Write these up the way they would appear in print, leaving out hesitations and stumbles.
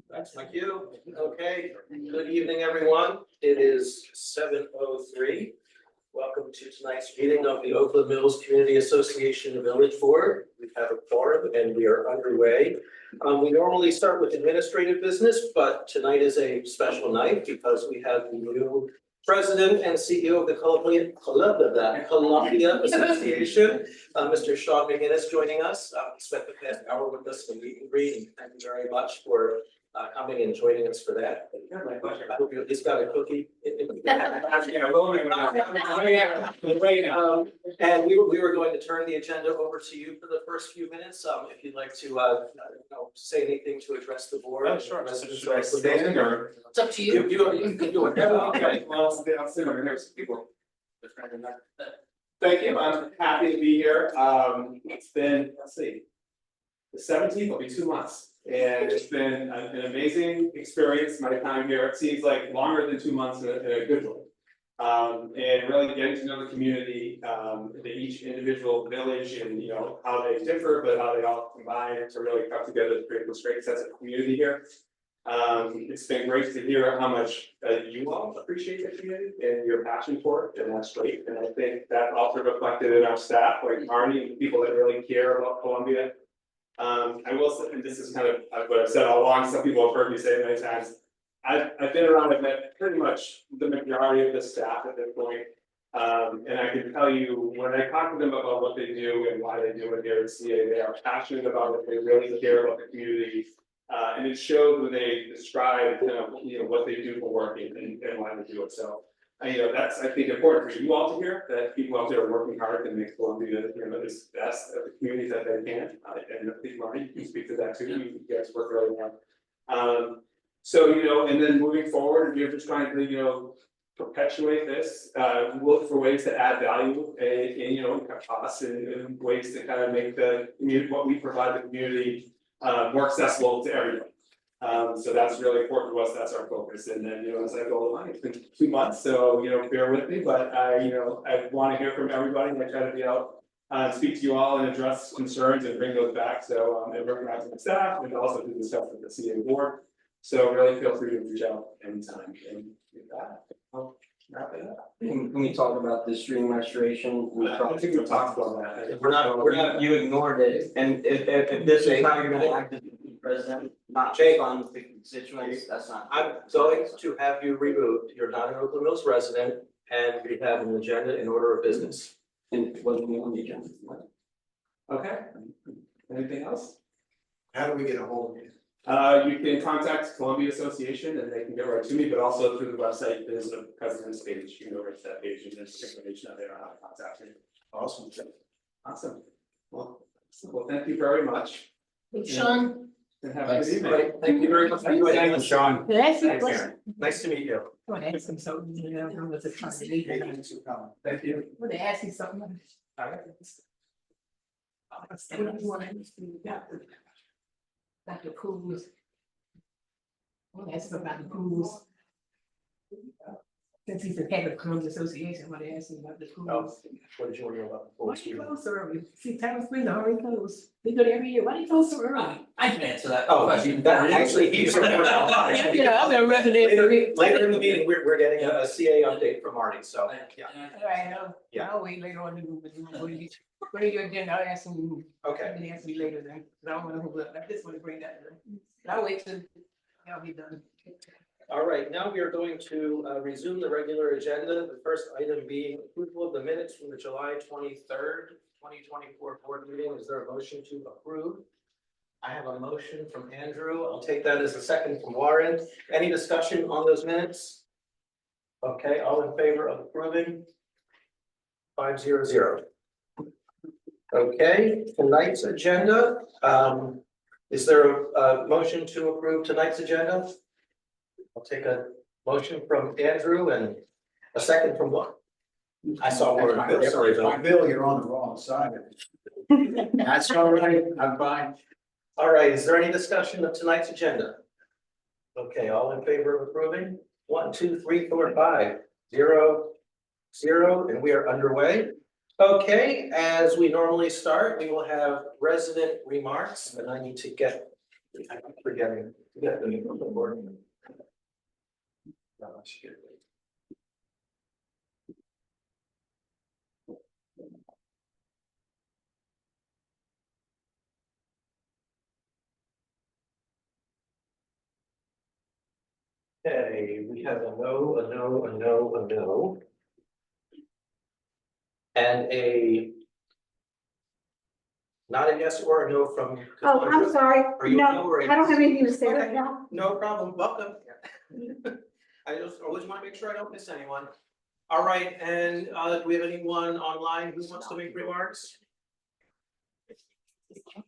That's my cue. Okay, good evening, everyone. It is 7:03. Welcome to tonight's meeting of the Oakland Mills Community Association Village Board. We have a quorum and we are underway. We normally start with administrative business, but tonight is a special night because we have the new president and CEO of the Columbia Association, Mr. Sean McGinnis, joining us. He spent the past hour with us in the meet and greet, and thank you very much for coming and joining us for that. My pleasure. I hope you at least got a cookie. And we were going to turn the agenda over to you for the first few minutes. If you'd like to, say anything to address the board. Oh, sure. Should I stand or? It's up to you. You can do it. Okay, well, I'll sit over here so people. Thank you. I'm happy to be here. It's been, let's see. The 17th will be 2 months. And it's been an amazing experience, my time here. It seems like longer than 2 months in a good way. And really getting to know the community, each individual village and, how they differ, but how they all combine to really come together to create this great sense of community here. It's been great to hear how much you all appreciate the community and your passion for it, and that's great. And I think that also reflected in our staff, like Marnie, and people that really care about Columbia. I will say, and this is kind of what I've said all along, some people have heard me say it many times. I've been around and met pretty much the majority of the staff at this point. And I can tell you, when I talk to them about what they do and why they do it here at CA, they are passionate about it, they really care about the community. And it shows when they describe, what they do for work and why they do it. So, that's, I think, important for you all to hear, that people out there are working hard to make Columbia, as best of the community that they can. And I think Marty, you can speak to that too. You guys work really hard. So, and then moving forward, we're just trying to, perpetuate this, look for ways to add value and cut costs and ways to kind of make the community, what we provide the community, more accessible to everyone. So that's really important to us. That's our focus. And then, as I go along, it's been 2 months, so, bear with me, but I want to hear from everybody and I try to be out, speak to you all and address concerns and bring those back. So, and recognize the staff and also to discuss with the CA board. So really feel free to reach out anytime. And with that, I'll wrap it up. Can we talk about the stream restoration? I don't think we've talked about that. We're not. You ignored it, and if this is how you're gonna act as president, not Jake, on the constituents, that's not. I'm going to have you removed. You're not an Oakland Mills resident, and we have an agenda in order of business. And it wasn't on the agenda. Okay. Anything else? How do we get a hold of you? You can contact Columbia Association and they can get right to me, but also through the website, there's a president's page. You can go right to that page and there's information out there on how to contact me. Awesome. Awesome. Well, thank you very much. Sean, And have a good evening. Right, thank you very much. Thank you, Sean. can I ask you a question? Nice to meet you. I want to ask him something, I don't know what's a trying to leave. Thank you. I want to ask you something. All right. About the pools. I want to ask him about the pools. Since he's the head of Columbia Association, I want to ask him about the Oh, pools. what did you want to know about the Why pool? do you close so early? See, Town Spring already closed. They go there every year. Why do you close so early? I can answer that. Oh, that actually, he's. Yeah, I'm a resident. Later in the meeting, we're getting a CA update from Marty, so, yeah, All right, Yeah. I'll wait later on to do, what are you agenda? I'll ask him. okay. Maybe ask me later then, 'cause I don't wanna hold up, I just wanna bring that, I'll wait till, I'll be done. All right, now we are going to resume the regular agenda. The first item being approval of the minutes from the July 23rd, 2024 board meeting. Is there a motion to approve? I have a motion from Andrew. I'll take that as a second from Warren. Any discussion on those minutes? Okay, all in favor of approving? 500. Okay, tonight's agenda. Is there a motion to approve tonight's agenda? I'll take a motion from Andrew and a second from what? I saw Warren. Sorry, Bill. Bill, you're on the wrong side of it. That's all right, I'm fine. All right, is there any discussion of tonight's agenda? Okay, all in favor of approving? 1, 2, 3, 4, 5, 0, 0, and we are underway. Okay, as we normally start, we will have resident remarks, and I need to get I keep forgetting. Yeah, the board. No, she did. Okay, we have a no, a no, a no, a no. And a not a yes or a no from. Oh, I'm sorry. Are you a no No, or a I don't have yes? anything to say Okay. right now. No problem, welcome. I just always want to make sure I don't miss anyone. All right, and do we have anyone online who wants to make remarks?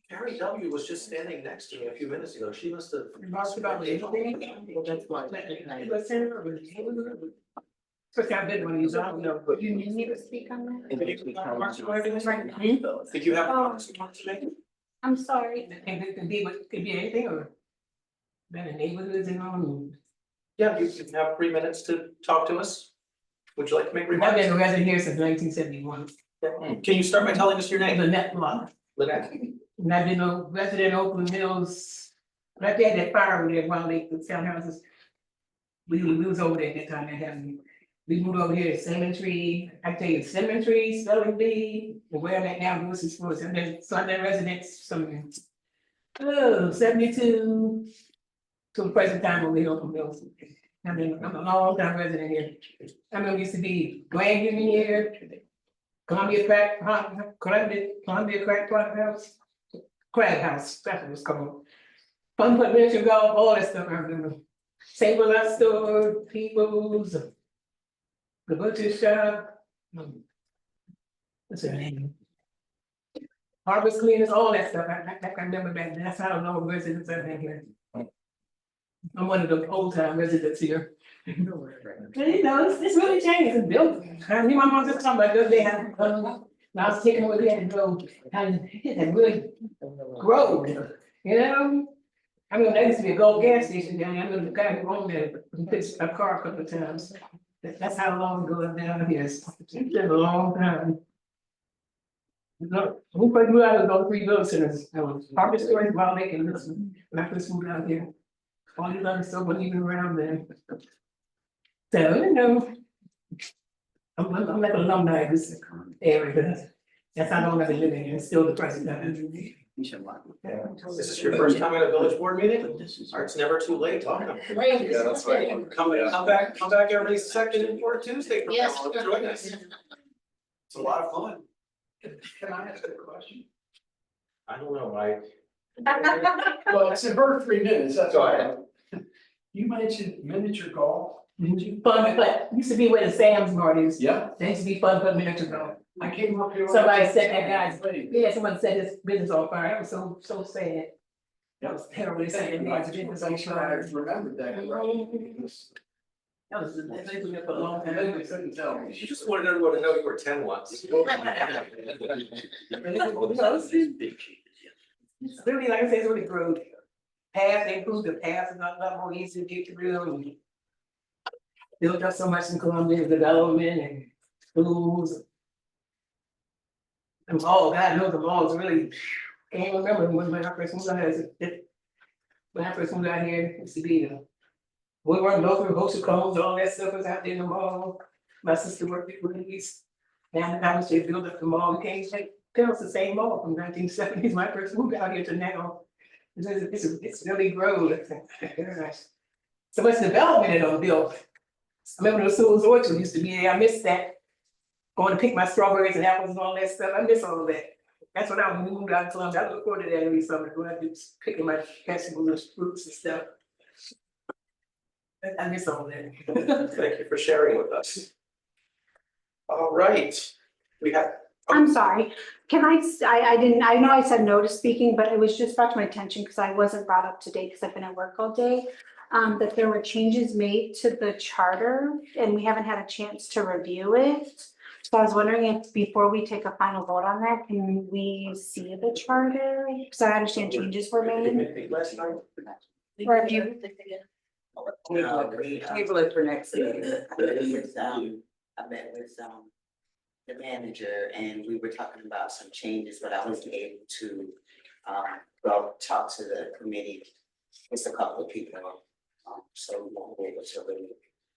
Carrie W was just standing next to me a few minutes ago. She must have. Remarks about anything? Well, that's why. Listen, or was it- First time I've been one of these, I don't know, but You need me to speak on that? remarks about everything? Did you have remarks you wanted to make? I'm sorry. And it could be anything or. Been in neighborhoods and all. Yeah, you can have 3 minutes to talk to us. Would you like to make I've remarks? been a resident here since 1971. Can you start by telling us your name? Lynette Block. Lynette? And I've been a resident in Oakland Hills. Right there, that fire over there, while they, the townhouses. We was over there at that time, that happened. We moved over here to Cemetery, I tell you, Cemetery, Spelling Bee, and where I'm at now, Lewis is Lewis, and then, so I've been residents from. 72 to the present time over here on Mills. I'm a long time resident here. I remember it used to be Grand Union here. Columbia Crack Product House. Crab House, that's what it was called. Fun Put Miniature Golf, all that stuff I remember. Save a Lot Store, People's. The butcher shop. What's her name? Harvest Cleaners, all that stuff, I remember back then, that's how I know residents are in here. I'm one of the old time residents here. But you know, it's really changed, it's built. I mean, my mom just talking about good, they had, when I was taking what we had to go, and it had really grown, you know? I mean, there used to be a gold gas station down there, I remember the guy who owned there, he fixed a car a couple of times. That's how long ago I'm down here, it's been a long time. Look, we first moved out of those 3 village centers, Harvest Story, Wild Lake, and Listen, when I first moved out here. All these other stuff wasn't even around then. So, you know. I'm like an alumni of this area, that's how long I've been living here, it's still the present time. This is your first time at a village board meeting? All right, it's never too late, welcome. Yeah, that's right. Come back every second and fourth Tuesday for Yes. join us. It's a lot of fun. Can I ask a question? I don't know, Well, it's for 3 minutes, that's Go all. ahead. You mentioned miniature golf. Fun, but used to be where the Sam's Mart is, Yeah. there used to be fun, miniature golf. I came up here. Somebody set that guy's, yeah, someone set his business on fire, that was so sad. That was terrible, they set that guy's business on I fire. remembered that. That was, they been there for a long And then time. they couldn't tell me. You just wanted everyone to know you were 10 once. It's really, like I said, it's really grown. Path, they improved the path, it's not a lot more easy to get through and. Built up so much in Columbia, development and schools. The mall, God knows the malls really, can't remember when I first moved out here, when I first moved out here, it used to be the. We weren't local, Host Combs, all that stuff was out there in the mall, my sister worked at Wendy's. And I was just built up the mall, we can't take, tell it's the same mall from 1970s, when I first moved out here to now. It's really grown, it's very nice. So much development it on built. I remember the Sewell's Orchard used to be there, I missed that. Going to pick my strawberries and apples and all that stuff, I miss all of that. That's when I moved out to Columbia, I look forward to that every summer, when I do picking my vegetables and fruits and stuff. I miss all that. Thank you for sharing with us. All right, we have. I'm sorry. Can I didn't, I know I said no to speaking, but it was just brought to my attention because I wasn't brought up to date because I've been at work all day. That there were changes made to the charter and we haven't had a chance to review it. So I was wondering if before we take a final vote on that, can we see the charter? Because I understand changes were made. Last night. Or if you, Table it for next meeting. I met with the manager and we were talking about some changes, but I wasn't able to But I'll talk to the committee, just a couple of people, so we won't be able to really,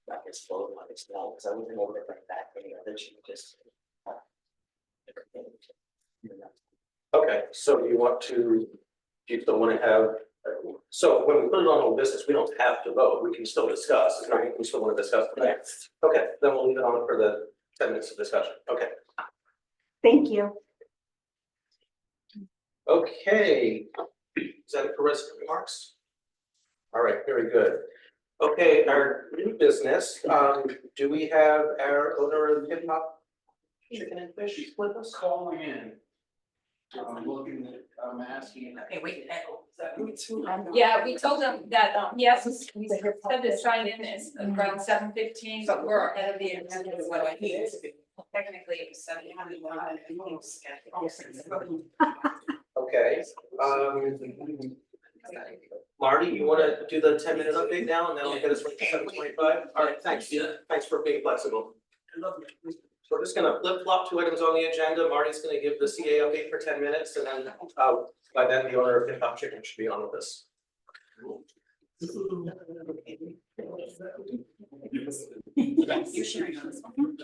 like, explode on this now, because I wasn't able to bring back any other changes. The committee. Okay, so you want to, do you still want to have, so when we put it on old business, we don't have to vote, we can still discuss, is there anything we still want to discuss tonight? Okay, then we'll leave it on for the 10 minutes of discussion, okay. Thank you. Okay, is that it for resident remarks? All right, very good. Okay, our new business, do we have our owner of Hip Hop Chicken and Fish with us? Calling in. I'm looking at, I'm asking. Okay, wait, echo. Yeah, we told them that, yes, we said the sign in is around 7:15, but we're ahead of the agenda, what I think. Technically, it was 7:00. Okay, Marty, you wanna do the 10-minute update now and then we'll get us right to 7:25? All right, thanks, thanks for being flexible. So we're just gonna flip-flop 2 items on the agenda. Marty's gonna give the CA update for 10 minutes and then, by then the owner of Hip Hop Chicken should be on with us. You're sharing on this one.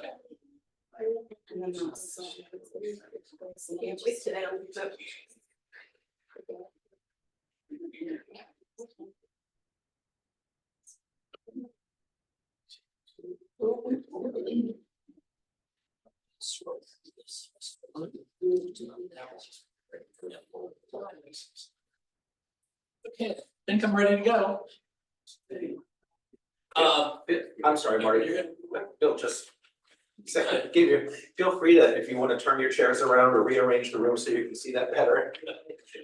Okay, I think I'm ready to go. I'm sorry, Marty, Bill just give you, feel free to, if you wanna turn your chairs around or rearrange the room so you can see that better.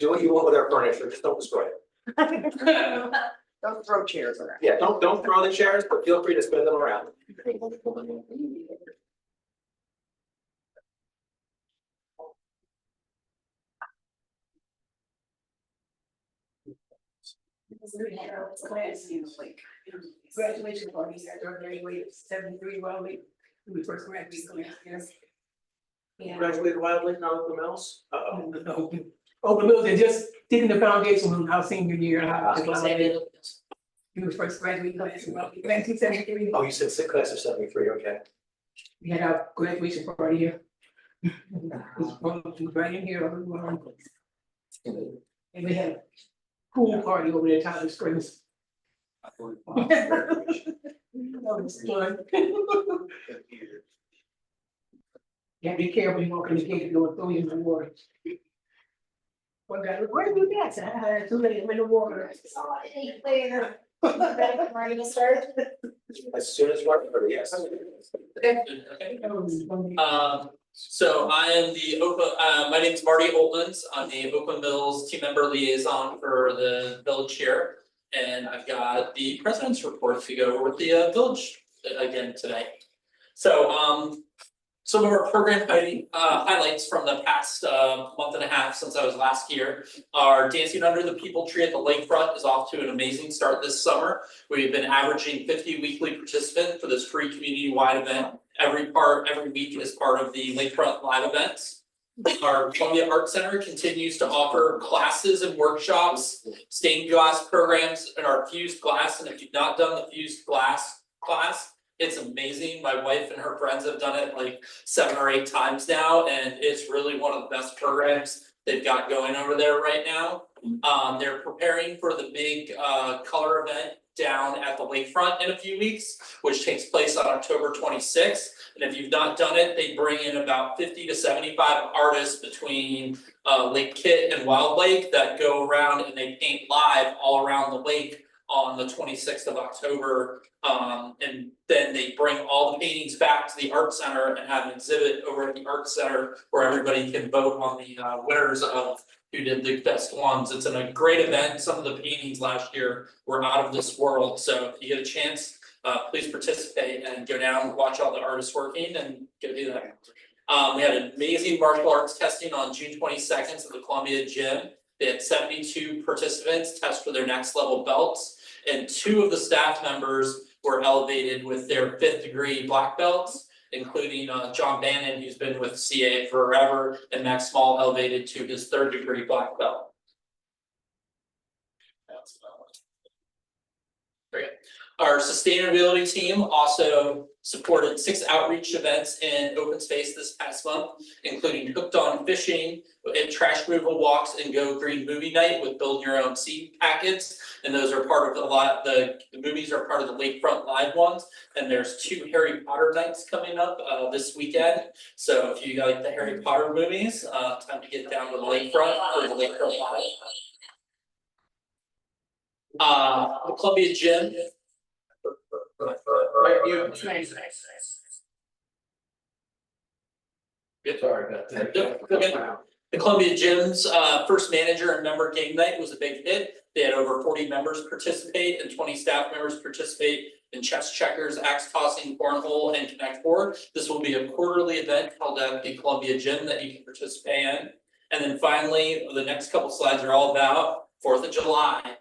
Do what you want with our furniture, just don't destroy it. Don't throw chairs around. Yeah, don't throw the chairs, but feel free to spin them around. Graduation party, after I graduated 73 Wildly, we first graduated. Yeah. Graduated Wildly, now Oakland Mills? Uh-oh. Open Mills, they just digging the foundation on our senior year. We were first graduating class in 1973. Oh, you said sixth class of 73, okay. We had our graduation party here. It was right in here. And we had a pool party over there, Tyler Springs. That was fun. Yeah, be careful, you walk in the gate, don't throw you in the water. One guy, where did you get? I had to let him in the water. Later. Ready to start? As soon as you're ready, yes. So I am the my name is Marty Holtmans. I'm the Oakland Mills team member liaison for the village here. And I've got the president's report to go over with the village again today. So some of our program highlights from the past month and a half since I was last here are Dancing Under the People Tree at the lakefront is off to an amazing start this summer. We've been averaging 50 weekly participants for this free community-wide event. Every week is part of the lakefront live events. Our Columbia Art Center continues to offer classes and workshops, stained glass programs, and our fused glass. And if you've not done the fused glass class, it's amazing. My wife and her friends have done it like 7 or 8 times now, and it's really one of the best programs they've got going over there right now. They're preparing for the big color event down at the lakefront in a few weeks, which takes place on October 26th. And if you've not done it, they bring in about 50 to 75 artists between Lake Kit and Wild Lake that go around and they paint live all around the lake on the 26th of October. And then they bring all the paintings back to the art center and have an exhibit over at the art center where everybody can vote on the winners of who did the best ones. It's a great event. Some of the paintings last year were out of this world. So if you get a chance, please participate and go down and watch all the artists working and go do that. We had an amazing martial arts testing on June 22nd at the Columbia Gym. They had 72 participants test for their next level belts, and 2 of the staff members were elevated with their 5th degree black belts, including John Bannon, who's been with CA forever, and Max Small elevated to his 3rd degree black belt. Very good. Our sustainability team also supported 6 outreach events in open space this past month, including Hooked on Fishing and trash removal walks and Go Green movie night with build your own seed packets. And those are part of the movies are part of the Lakefront Live ones. And there's 2 Harry Potter nights coming up this weekend. So if you like the Harry Potter movies, time to get down to the lakefront for the Lakefront Live. The Columbia Gym. Good. Sorry about that. Okay. The Columbia Gym's first manager and member game night was a big hit. They had over 40 members participate and 20 staff members participate in chess, checkers, axe tossing, cornhole, and Connect Four. This will be a quarterly event held at the Columbia Gym that you can participate in. And then finally, the next couple slides are all about 4th of July.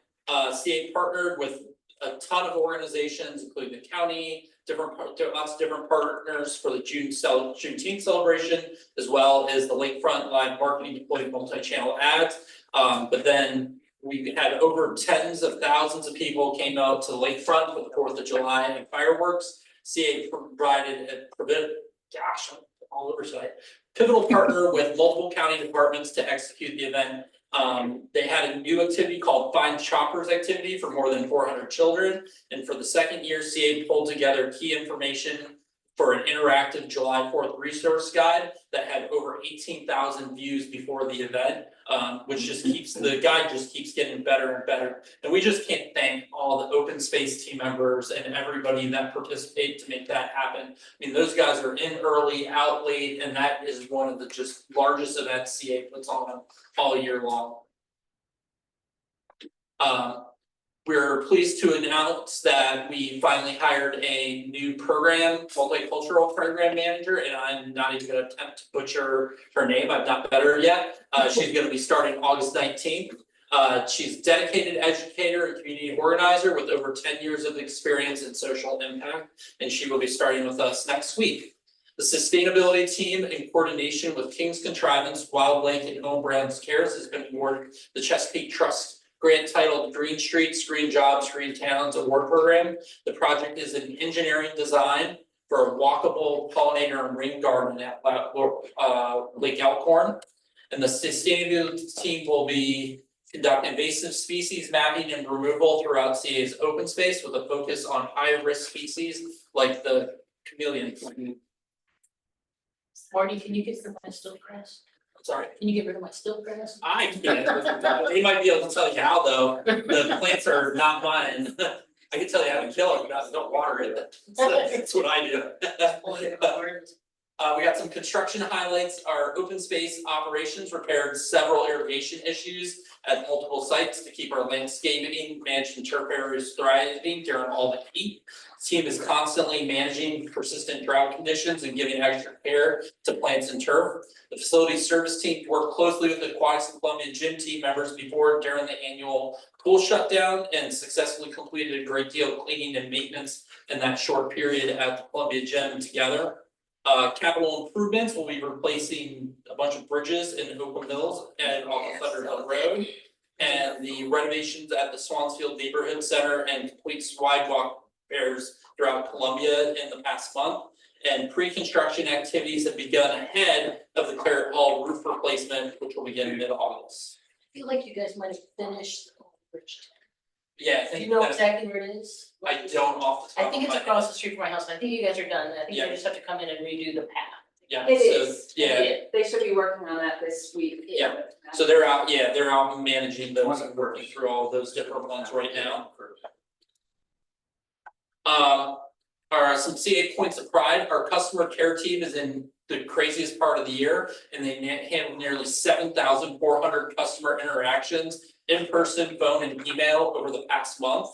CA partnered with a ton of organizations, including the county, lots of different partners for the Juneteenth celebration, as well as the Lakefront Live marketing deployed multi-channel ads. But then we had over tens of thousands of people came out to the lakefront for the 4th of July and fireworks. CA provided pivotal partner with multiple county departments to execute the event. They had a new activity called Find Choppers activity for more than 400 children. And for the second year, CA pulled together key information for an interactive July 4th resource guide that had over 18,000 views before the event, which just keeps, the guide just keeps getting better and better. And we just can't thank all the open space team members and everybody that participate to make that happen. I mean, those guys are in early, out late, and that is one of the just largest events CA puts on all year long. We're pleased to announce that we finally hired a new multicultural program manager, and I'm not even gonna attempt to butcher her name, I'm not better yet. She's gonna be starting August 19th. She's a dedicated educator and community organizer with over 10 years of experience in social impact, and she will be starting with us next week. The sustainability team, in coordination with King's Contrivance, Wild Lake, and Home Brands Cares, has been awarded the Chesapeake Trust grant titled Green Streets, Green Jobs, Green Towns Award Program. The project is an engineering design for a walkable pollinator and ring garden at Lake Elkhorn. And the sustainability team will be conducting invasive species mapping and removal throughout CA's open space with a focus on high-risk species like the chameleon. Marty, can you get rid of my still grass? Sorry. Can you get rid of my still grass? I can't. They might be able to tell you how though. The plants are not mine. I can tell you how to kill it, but don't water it. That's what I do. We got some construction highlights. Our open space operations repaired several irrigation issues at multiple sites to keep our landscaping, management turf areas thriving during all the heat. The team is constantly managing persistent drought conditions and giving extra care to plants and turf. The facility service team worked closely with the Aquatics and Columbia Gym team members before and during the annual pool shutdown and successfully completed a great deal of cleaning and maintenance in that short period at the Columbia Gym together. Capital improvements will be replacing a bunch of bridges in Oakland Mills and off of Thunder Hill Road. And the renovations at the Swansfield Neighborhood Center and complete sidewalk repairs throughout Columbia in the past month. And pre-construction activities have begun ahead of the Claret Hall roof replacement, which will begin in mid-August. I feel like you guys might have finished the bridge. Yeah, I Do think you know that, exactly where it is? I don't off the top I of think my it's head. across the street from my house, and I think you guys are done, I think Yeah. you just have to come in and redo the path. Yeah, It so, is. yeah, They should be working on that this week. Yeah. so they're out managing those and working through all of those different ones right now. Are some CA points of pride. Our customer care team is in the craziest part of the year, and they handled nearly 7,400 customer interactions in person, phone, and email over the past month.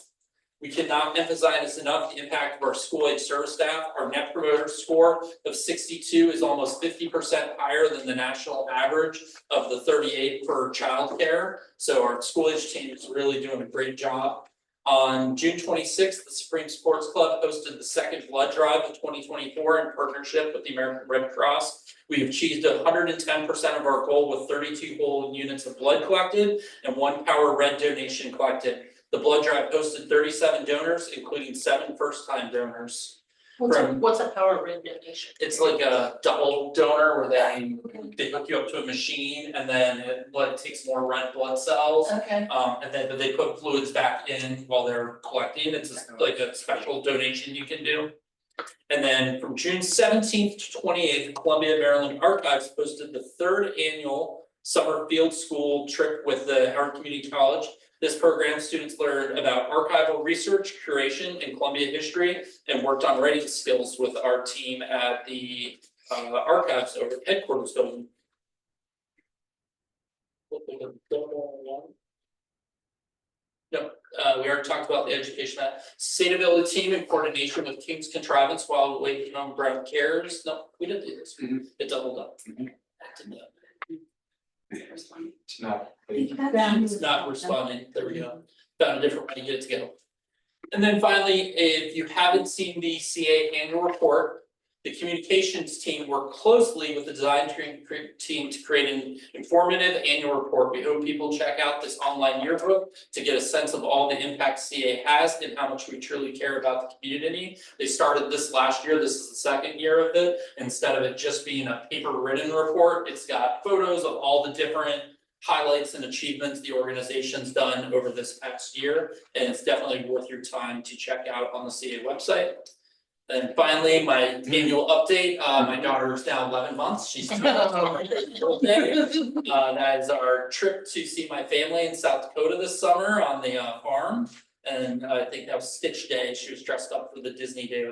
We cannot emphasize enough the impact of our school age service staff. Our net promoter score of 62 is almost 50% higher than the national average of the 38 for childcare. So our school age team is really doing a great job. On June 26th, the Supreme Sports Club hosted the second blood drive of 2024 in partnership with the American Red Cross. We achieved 110% of our goal with 32 whole units of blood collected and 1 Power Red donation collected. The blood drive hosted 37 donors, including 7 first-time donors. What's a power rim donation? It's like a double donor where they hook you up to a machine and then blood takes more red blood cells. Okay. And then they put fluids back in while they're collecting. It's like a special donation you can do. And then from June 17th to 28th, Columbia, Maryland Archives hosted the 3rd annual summer field school trip with the Howard Community College. This program, students learned about archival research, curation, and Columbia history, and worked on writing skills with our team at the archives over at headquarters building. No, we already talked about the education, sustainability team in coordination with King's Contrivance while waiting on Brown Cares. No, we didn't do this. It doubled up. It's not. It's not responding, there we go, found a different way to get it to go. And then finally, if you haven't seen the CA annual report, the communications team worked closely with the design team to create an informative annual report. We hope people check out this online yearbook to get a sense of all the impact CA has and how much we truly care about the community. They started this last year, this is the 2nd year of it. Instead of it just being a paper written report, it's got photos of all the different highlights and achievements the organization's done over this past year. And it's definitely worth your time to check out on the CA website. And finally, my annual update, my daughter is now 11 months, she's 2 months birthday. That is our trip to see my family in South Dakota this summer on the farm. And I think that was Stitch Day, she was dressed up for the Disney Day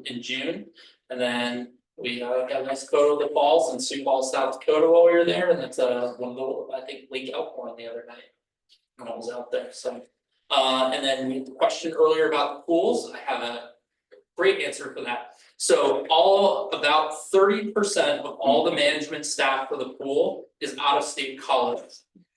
in June. And then we got a nice photo of the falls in Sioux Falls, South Dakota while we were there, and that's one of the, I think, Lake Elkhorn the other night when I was out there, so. And then we had the question earlier about the pools, I have a great answer for that. So about 30% of all the management staff for the pool is out of state college.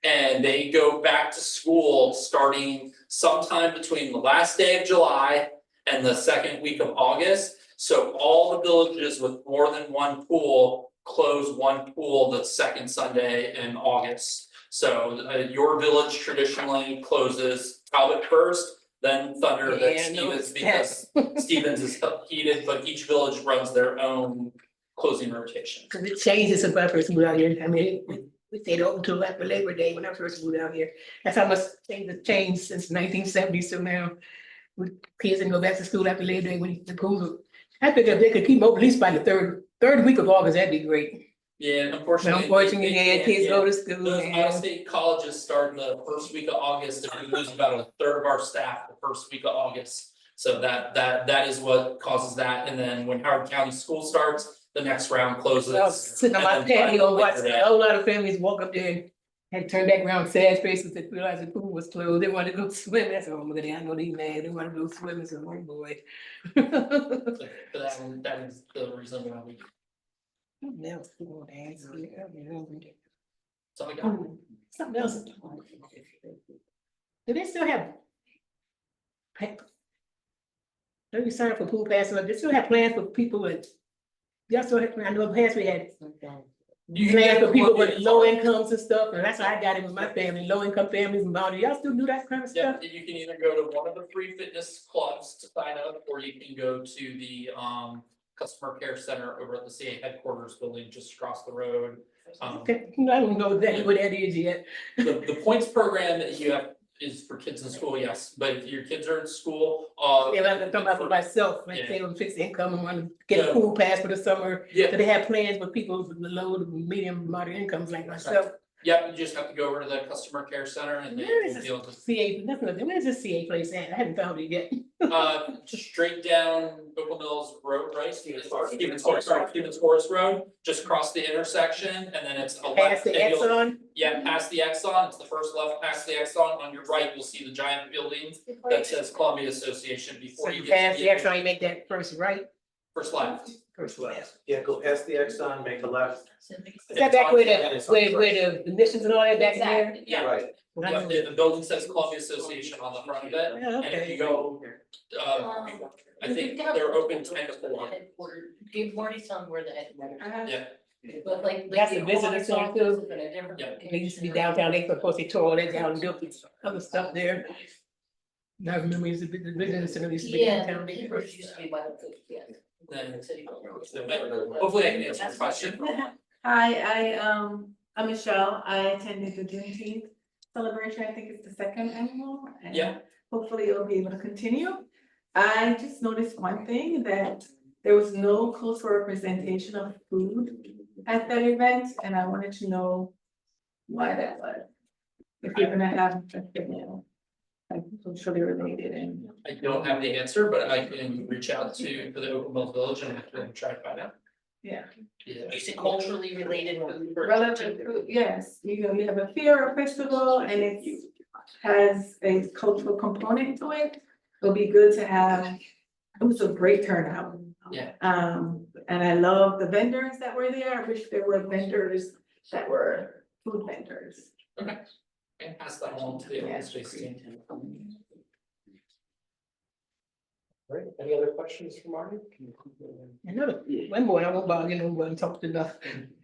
And they go back to school starting sometime between the last day of July and the 2nd week of August. So all the villages with more than one pool close one pool the 2nd Sunday in August. So your village traditionally closes Talbot first, then Thunder, then Stevens, because Stevens is heated, but each village runs their own closing rotation. Cause it changes if I first moved out here, I mean, we stayed open till after Labor Day when I first moved out here. That's how much things have changed since 1970, so now. With kids can go back to school after Labor Day when the pools. I think if they could keep them open at least by the third week of August, that'd be great. Yeah, But unfortunately. unfortunately, they yeah, can't, kids yeah. go to school. Those and- out-of-state colleges start the 1st week of August, and we lose about a 1/3 of our staff the 1st week of August. So that is what causes that, and then when Howard County School starts, the next round closes. I was sitting on my and then patio, finally watching, after a that- whole lot of families walk up there and had to turn back around, sad faces, they realized the pool was closed, they wanted to go swim, that's, oh, look at that, I know they mad, they wanna go swim, it's a oh boy. But that is the reason why we, Something else, oh, dang, so we got. something else. Do they still have? Don't you sign up for pool passes, they still have plans for people with, y'all still have, I know in the past we had. You can Plans get for people with Columbia low Farm. incomes and stuff, and that's how I got it with my family, low income families and all, do y'all still do that kind of Yeah, stuff? you can either go to one of the free fitness clubs to sign up, or you can go to the customer care center over at the CA headquarters building just across the road. Okay, I don't know exactly what that is yet. The points program that you have is for kids in school, yes, but if your kids are in school, Yeah, I'm talking about for myself, like Yeah. say on fixed income and want to get a Yeah. pool pass for the summer. Yeah. So they have plans with people with low to medium, moderate incomes like myself. Yep, you just have to go over to the customer care center and they Where is will this deal with CA, that's nothing, where's this CA place at? I haven't found it yet. straight down Opal Mills Road, right? Stevens Forest Road, just across the intersection, and then it's a Past left. the and you'll- Exxon, Yeah, past the Exxon, it's the first left past the Exxon, on your right, you'll see the giant building that says Columbia Association so before you you get pass to the the Exxon, you make that first right, first left. first left. Yeah, go past the Exxon, make a left. Is that back where And it's the, on where the emissions and all that back in there? Exactly, yeah. Right. Yeah, the building says Columbia Association on the front of it, Yeah, and if you okay. go, I think they're open 10 to 4. Give Marty some where the headquarters. Yeah, But like. That's the visitor center too. But a different. Yeah. It used to be downtown, they, of course, they tore all that down and built this other stuff there. I remember it's the business center used to be Yeah, downtown. the first used to be by the food, yeah. Then, hopefully I can answer your question. I'm Michelle. I attended the Juneteenth celebration. I think it's the second annual. And Yeah. hopefully it'll be able to continue. I just noticed one thing, that there was no cultural representation of food at that event, and I wanted to know why that was. If you're gonna have, you know, like culturally related and. I don't have the answer, but I can reach out to for the Open Mills Village and try to find out. Yeah. Yeah. You said culturally related food. Relative to, yes, you know, you have a fair or festival and it has a cultural component to it. It'll be good to have, it was a great turnout. Yeah. And I love the vendors that were there. I wish there were vendors that were food vendors. Okay. And pass that along to the open space team. Right, any other questions for Marty? Another, one boy, I won't bother, you know, go and talk to the.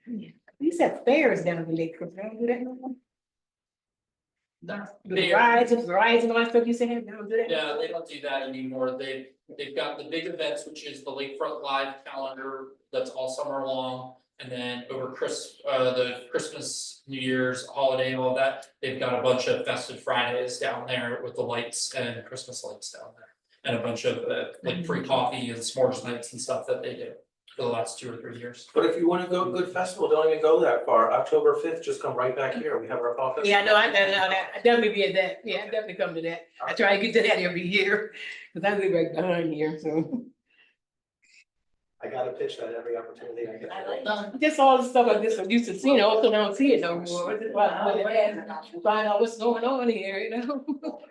They used to have fairs down in Lake, because they don't do that no more. The rides and all that stuff you said, they don't do that. Yeah, they don't do that anymore. They've got the big events, which is the Lakefront Live calendar, that's all summer long. And then over the Christmas, New Year's, holiday, and all that, they've got a bunch of festive Fridays down there with the lights and Christmas lights down there. And a bunch of like free coffee and s'mores nights and stuff that they do for the last 2 or 3 years. But if you wanna go to Good Festival, don't even go that far, October 5th, just come right back here, we have our fall festival. Yeah, no, I definitely be at that, yeah, I definitely come to that, I try to get to that every year, cause I live right behind here, so. I gotta pitch that every opportunity I get. I like Just all the stuff I just used to see, you know, also don't see it no more, I just find out what's going on here, you know?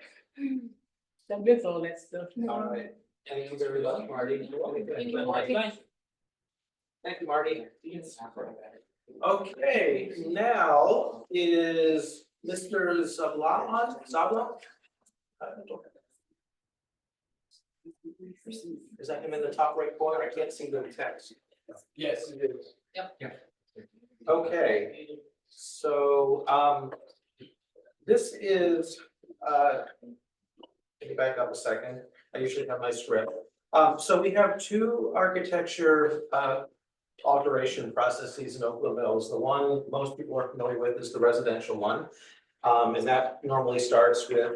I miss all that stuff. All right, thank you very much, Marty. Thank you, Marty. Okay, now is Mr. Zabla? Is that him in the top right corner? I can't see the text. Yes, it is. Okay, so, this is, let me back up a second. I usually have my script. So we have two architecture, alteration processes in Oakland Mills. The one most people are familiar with is the residential one. And that normally starts with a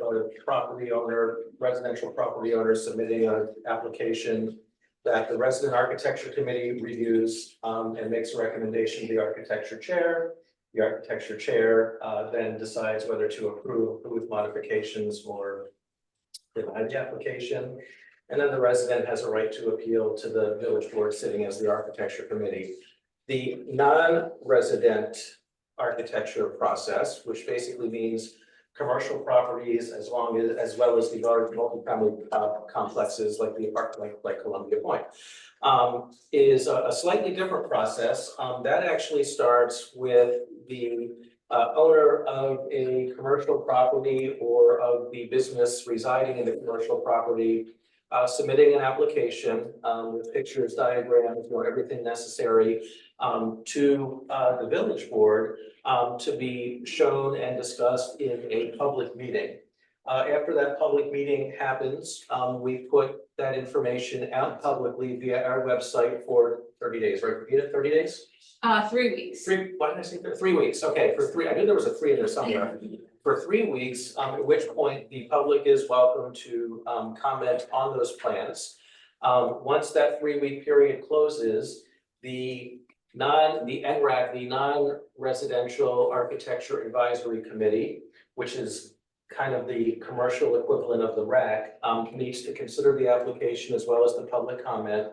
residential property owner submitting an application that the resident architecture committee reviews, and makes a recommendation to the architecture chair. The architecture chair, then decides whether to approve with modifications or deny the application. And then the resident has a right to appeal to the village board sitting as the architecture committee. The non-resident architecture process, which basically means commercial properties as well as the large multifamily complexes like the apartment, like Columbia Point, is a slightly different process. That actually starts with the owner of a commercial property or of the business residing in the commercial property submitting an application with pictures, diagrams, everything necessary to the village board to be shown and discussed in a public meeting. After that public meeting happens, we put that information out publicly via our website for 30 days, right? Rita, 30 days? 3 weeks. Why did I say 3 weeks? Okay, for 3, I knew there was a 3 in there somewhere. For 3 weeks, at which point the public is welcome to comment on those plans. Once that 3-week period closes, the NRAC, the Non-Residential Architecture Advisory Committee, which is kind of the commercial equivalent of the RAC, needs to consider the application as well as the public comment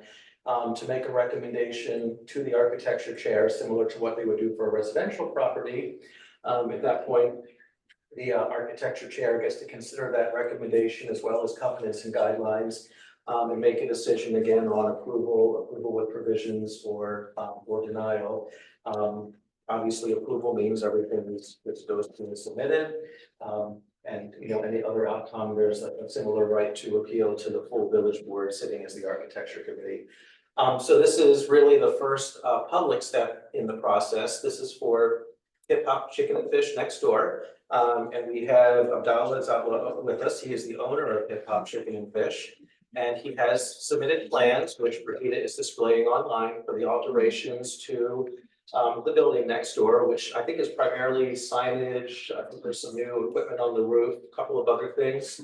to make a recommendation to the architecture chair, similar to what they would do for a residential property. At that point, the architecture chair gets to consider that recommendation as well as covenants and guidelines and make a decision again on approval with provisions or denial. Obviously, approval means everything goes to be submitted. And any other outcome, there's a similar right to appeal to the full village board sitting as the architecture committee. So this is really the first public step in the process. This is for Hip Hop Chicken and Fish next door. And we have Abdallah Zabla with us. He is the owner of Hip Hop Chicken and Fish. And he has submitted plans, which Brigitte is displaying online for the alterations to the building next door, which I think is primarily signage. I think there's some new equipment on the roof, a couple of other things.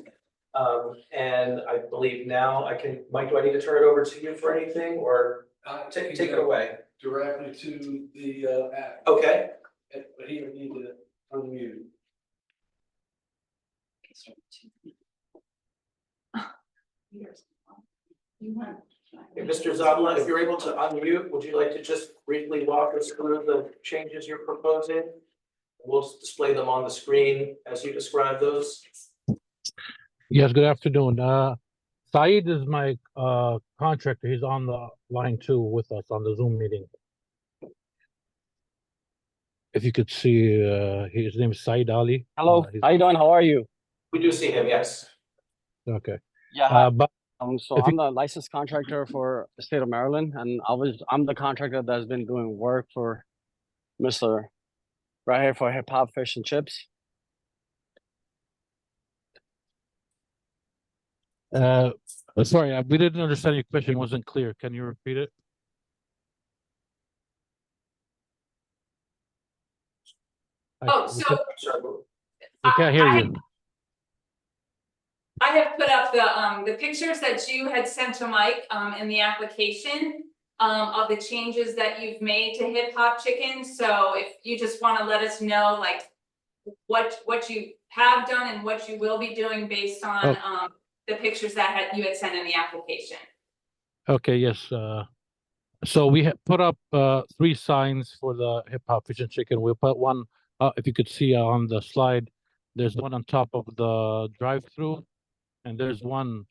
And I believe now Mike, do I need to turn it over to you for anything or take it away? Directly to the app, Okay. but he would need to unmute. Hey, Mr. Zabla, if you're able to unmute, would you like to just briefly walk us through the changes you're proposing? We'll display them on the screen as you describe those. Yes, good afternoon. Saeed is my contractor. He's on the line too with us on the Zoom meeting. If you could see, his name is Saeed Ali. Hello, He's- how you doing? How are you? We do see him, yes. Okay. Yeah, hi. But So if I'm the licensed contractor for the state of Maryland, and I'm the contractor that's been doing work for Mr. right here for Hip Hop Fish and Chips. sorry, we didn't understand your question. It wasn't clear. Can you repeat it? Oh, so We can't hear you. I have put up the pictures that you had sent to Mike, in the application, of the changes that you've made to Hip Hop Chicken. So if you just wanna let us know, like, what you have done and what you will be doing based on, the pictures that you had sent in the application. Okay, yes. So we put up 3 signs for the Hip Hop Fish and Chicken. We'll put one, if you could see on the slide, there's one on top of the drive-through, and there's one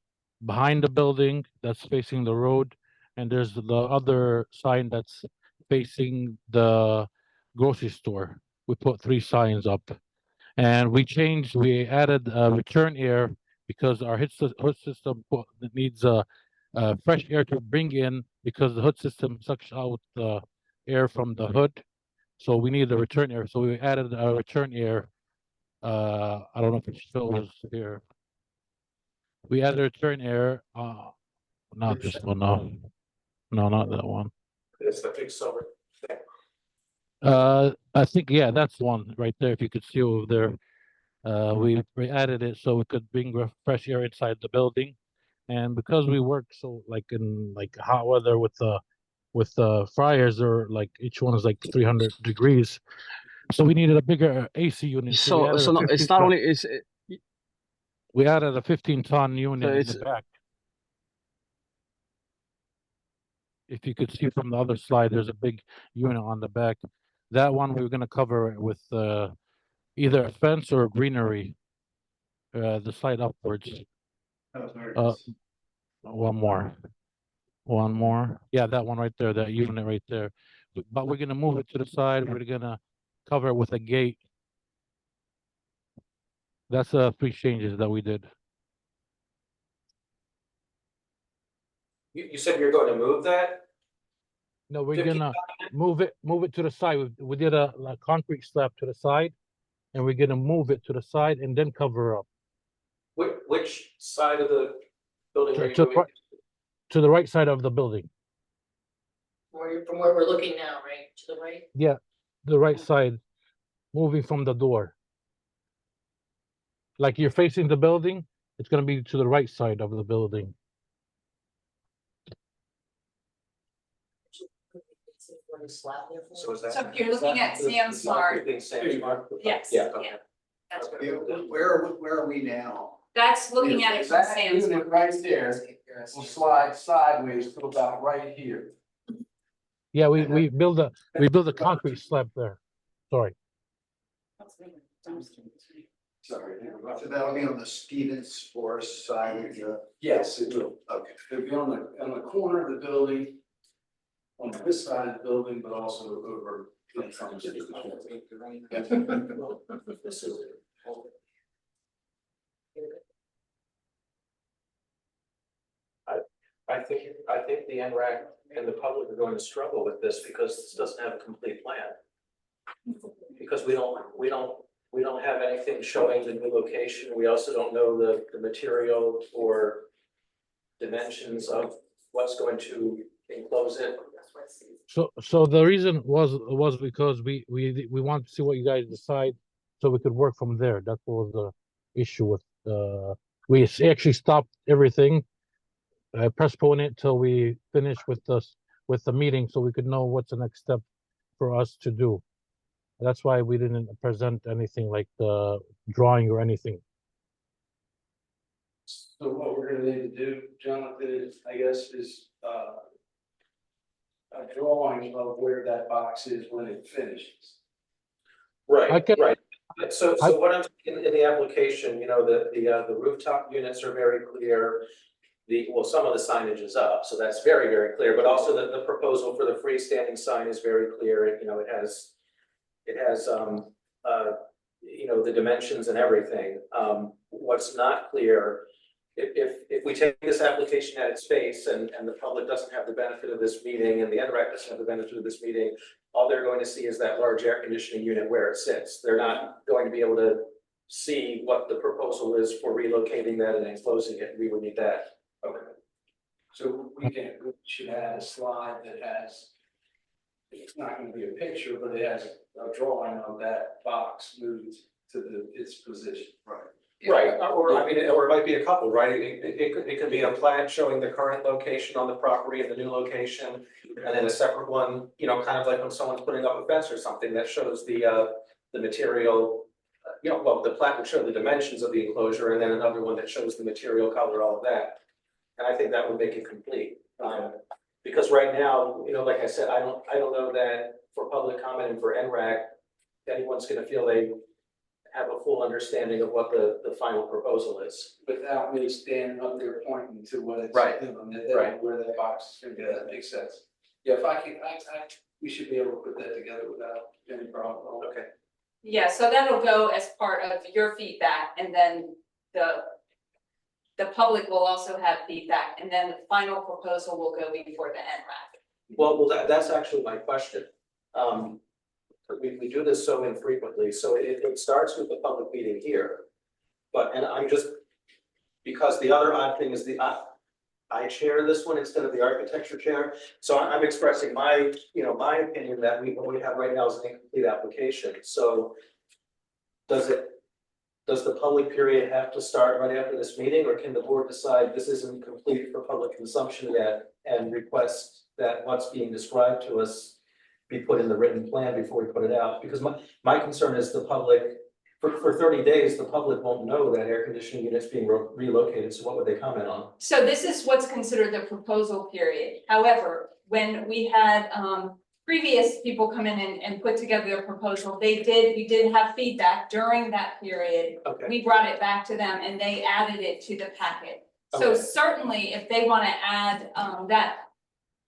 behind the building that's facing the road, and there's the other sign that's facing the grocery store. We put 3 signs up, and we added return air because our hood system needs fresh air to bring in because the hood system sucks out the air from the hood. So we need a return air. So we added a return air. I don't know if it shows here. We added a return air. Not this one. No, not that one. It's the big silver. I think yeah, that's one right there. If you could see over there. We added it so we could bring fresh air inside the building, and because we work so like in like hot weather with the fryers, or like each one is like 300 degrees, so we needed a bigger AC unit. So No, it's not only we added a 15-ton unit in the back. If you could see from the other slide, there's a big unit on the back. That one we were going to cover it with either a fence or greenery. The slide upwards. One more. Yeah, that one right there, that unit right there. But we're gonna move it to the side. We're gonna cover it with a gate. That's 3 changes that we did. You said you're going to move that? No, we're gonna move it to the side. We did a concrete slab to the side, and we're gonna move it to the side and then cover up. Which side of the building are you To moving? the right side of the building. From where we're looking now, right, to the right? Yeah, the right side, moving from the door. Like you're facing the building, it's gonna be to the right side of the building. So is that? So if you're looking at Sam Smart, Sam Smart? yes, Yeah. yeah, that's what Where are we now? that's looking at it from That Sam's. unit right there will slide sideways to about right here. Yeah, we build a concrete slab there. Sorry. Sorry. So that'll be on the Stevens Forest side of the. Yes, it will. Okay. It'll be on the corner of the building, on this side of the building, but also over. I think the NRAC and the public are going to struggle with this because this doesn't have a complete plan. because we don't have anything showing the new location. We also don't know the material or dimensions of what's going to enclose it. So the reason was because we want to see what you guys decide, so we could work from there. That was the issue with we actually stopped everything, postpone it till we finish with the meeting, so we could know what's the next step for us to do. That's why we didn't present anything like the drawing or anything. So what we're gonna need to do, Jonathan, is, I guess, is, a drawing of where that box is when it finishes. Right, I can- right. So what I'm, in the application, you know, the rooftop units are very clear. Well, some of the signage is up, so that's very, very clear, but also the proposal for the freestanding sign is very clear. You know, it has, you know, the dimensions and everything. What's not clear, if we take this application at its face and the public doesn't have the benefit of this meeting and the NRAC doesn't have the benefit of this meeting, all they're going to see is that large air conditioning unit where it sits. They're not going to be able to see what the proposal is for relocating that and enclosing it. We would need that. Okay. So we should add a slide that has, it's not gonna be a picture, but it has a drawing of that box moved to its position. Right. Right, or I mean, or it might be a couple, right? It could be a plan showing the current location on the property and the new location. And then a separate one, you know, kind of like when someone's putting up a fence or something that shows the material. You know, well, the plat would show the dimensions of the enclosure, and then another one that shows the material color, all of that. And I think that would make it complete. Because right now, you know, like I said, I don't know that for public comment and for NRAC, anyone's gonna feel they have a full understanding of what the final proposal is. Without me standing up there pointing to what it's Right. doing, Right. where that box is gonna be, that makes sense. Yeah, if I can, we should be able to put that together without any problem. Okay. Yeah, so that'll go as part of your feedback, and then the public will also have feedback, and then the final proposal will go before the NRAC. Well, that's actually my question. We do this so infrequently, so it starts with the public meeting here. But, and I'm just, because the other odd thing is I chair this one instead of the architecture chair. So I'm expressing my, you know, my opinion that what we have right now is an incomplete application. So does the public period have to start right after this meeting, or can the board decide this isn't complete for public consumption yet and request that what's being described to us be put in the written plan before we put it out? Because my concern is the public, for 30 days, the public won't know that air conditioning units being relocated, so what would they comment on? So this is what's considered the proposal period. However, when we had previous people come in and put together their proposal, we did have feedback during that period. Okay. We brought it back to them and they added it to the packet. So Okay. certainly if they want to add that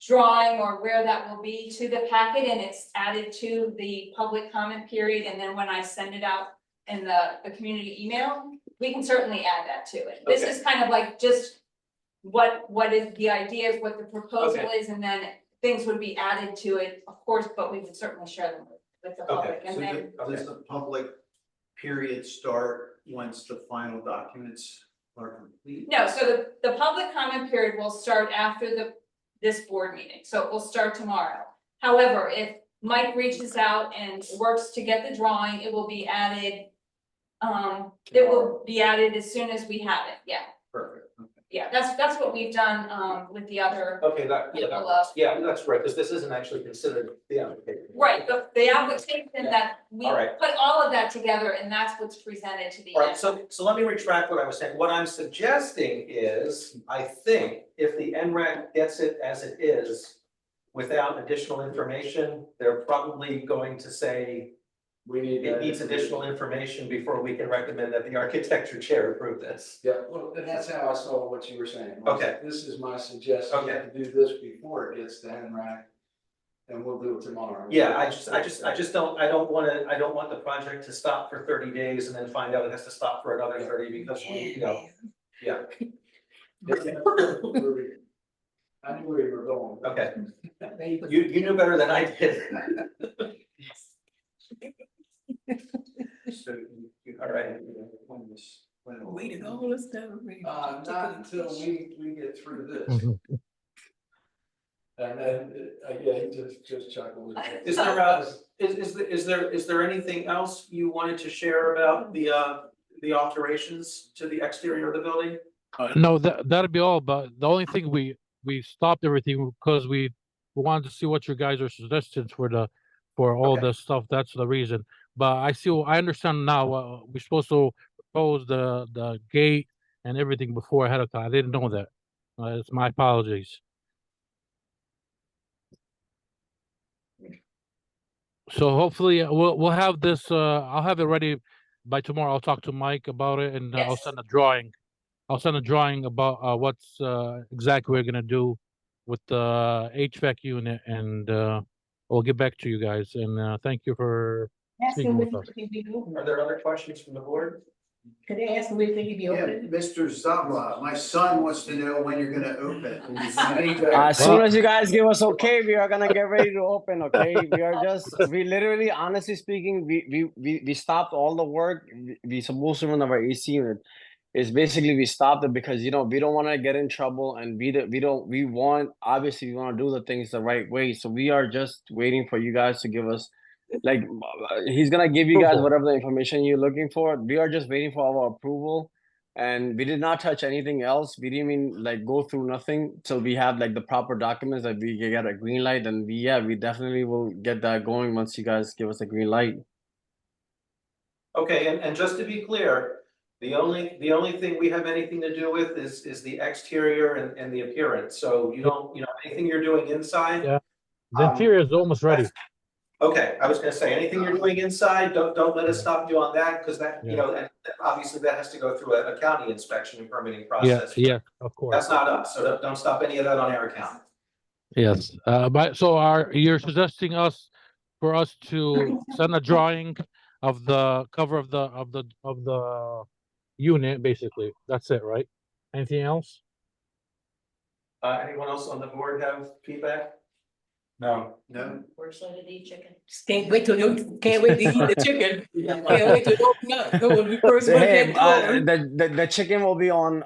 drawing or where that will be to the packet and it's added to the public comment period, and then when I send it out in the community email, we can certainly add that to it. This Okay. is kind of like just what is the idea, is what the proposal Okay. is, and then things would be added to it, of course, but we would certainly share them with the public, Okay. and then. Does the public period start once the final documents are complete? No, so the public comment period will start after this board meeting, so it will start tomorrow. However, if Mike reaches out and works to get the drawing, it will be added. It will be added as soon as we have it, yeah. Perfect. Okay. Yeah, that's what we've done with the other. Okay, yeah, that's right, because this isn't actually considered the application. Right, the application that we All right. put all of that together, and that's what's presented to the. All right, so let me retract what I was saying. What I'm suggesting is, I think if the NRAC gets it as it is, without additional information, they're probably going to say it needs additional information before we can recommend that the architecture chair approve this. Yeah, well, and that's how I saw what you were saying. Okay. This is my suggestion, Okay. to do this before it gets to NRAC, and we'll do it tomorrow. Yeah, I just don't want the project to stop for 30 days and then find out it has to stop for another 30 because we, you know, yeah, I knew where you were going. okay. You knew better than I did. So all right. When Waited all this time. not until we get through this. Mhm. And then, yeah, he just chuckled. Is there, is there anything else you wanted to share about the alterations to the exterior of the building? No, that'd be all, but the only thing we stopped everything because we wanted to see what your guys are suggestions for all Okay. this stuff. That's the reason. But I understand now, we're supposed to propose the gate and everything before ahead of time. I didn't know that. It's my apologies. So hopefully we'll have this, I'll have it ready by tomorrow. I'll talk to Mike about it and I'll Yes. send a drawing. I'll send a drawing about what's exactly we're gonna do with the HVAC unit and we'll get back to you guys and thank you for Ask speaking him with when us. he be open. Are there other questions from the board? Can they ask him when he be Yeah, open? Mr. Zabla, my son wants to know when you're gonna open. As soon as you guys give us okay, we are gonna get ready to open, okay? We literally, honestly speaking, we stopped all the work. We supposed to run our AC unit. It's basically we stopped it because, we don't wanna get in trouble and obviously we wanna do the things the right way. So we are just waiting for you guys to give us, like, he's gonna give you guys Approval. whatever the information you're looking for. We are just waiting for our approval. And we did not touch anything else. We didn't even like go through nothing till we have like the proper documents that we can get a green light. And we definitely will get that going once you guys give us a green light. Okay, and just to be clear, the only thing we have anything to do with is the exterior and the appearance. So you don't, anything you're doing inside. Yeah. The interior is almost ready. Okay, I was gonna say, anything you're doing inside, don't let us stop you on that, because that, and obviously that has to go through a county inspection and permitting process. Yeah, of course. That's not us, so don't stop any of that on our account. Yes, but so you're suggesting for us to send a drawing of the cover of the unit, basically. That's it, right? Anything else? Anyone else on the board have feedback? No. We're excited to eat chicken. Can't wait to eat the chicken. Can't wait to open up. Go when we first went Hey, that door. the chicken will be on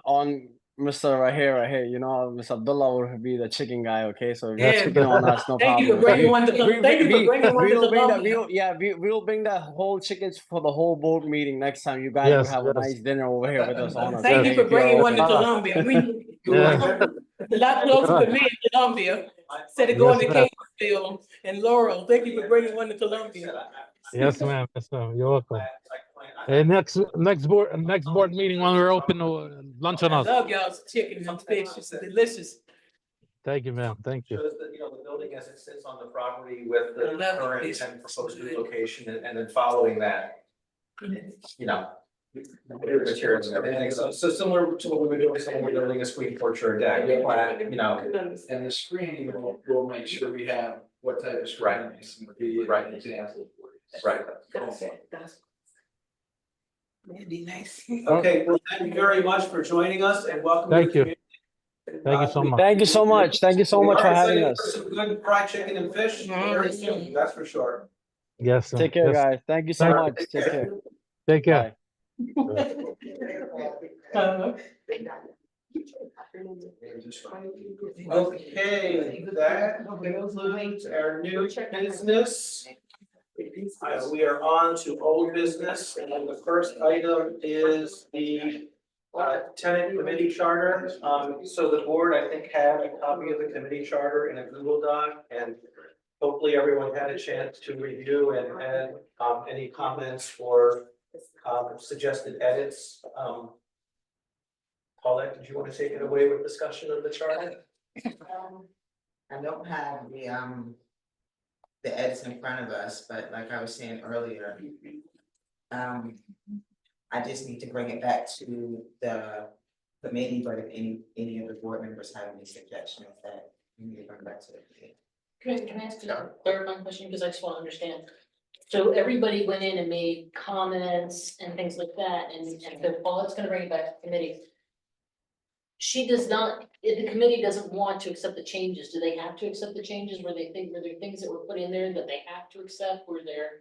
Mr. right here. Mr. Abdullah will be the chicken guy. Okay, so if you have Yeah. chicken on us, no Thank you problem. for bringing one to We will bring the whole chickens for the whole board meeting next time. You guys will Yes, have a yes. nice dinner over here with us on us. Thank you okay, for if you are bringing one to open. Columbia. Yeah. It's a lot closer to me in Columbia, instead of going to Yes, Kingsville and Laurel. Thank you for bringing one to Columbia. Yes, ma'am. Yes, ma'am. You're welcome. And next board meeting when we're open, lunch on I us. love y'all's chicken and fish. It's delicious. Thank you, ma'am. Thank you. Shows that, the building as it sits on the property with the I love current it. and proposed relocation, and then following that, materials and everything. So similar to what we were doing, when we're building a screen porch or a deck, flat, And the screening, we'll make sure we have what type of screening would be Right. an example. right. That'd be nice. Okay, well, thank you very much for joining us and welcome. Thank to the you. Thank you so much. Thank you so much. Thank you so much for having We're us. excited for some good fried chicken and fish very soon, that's for sure. Yes. Take care, yes. guys. Thank you so Thank- much. Take care. Take care. Bye. Okay, that concludes our new business. We are on to old business, and the first item is the tenant committee charter. So the board, I think, had a copy of the committee charter in a Google Doc, and hopefully everyone had a chance to review and add any comments or suggested edits. Paulette, did you want to take it away with discussion of the charter? I don't have the edits in front of us, but like I was saying earlier, I just need to bring it back to the committee, but if any of the board members have any suggestions that you need to bring back to the committee. Can I ask a clarifying question, because I just want to understand? So everybody went in and made comments and things like that, and so Paulette's gonna bring it back to the committee. She does not, if the committee doesn't want to accept the changes, do they have to accept the changes? Were there things that were put in there that they have to accept? Were there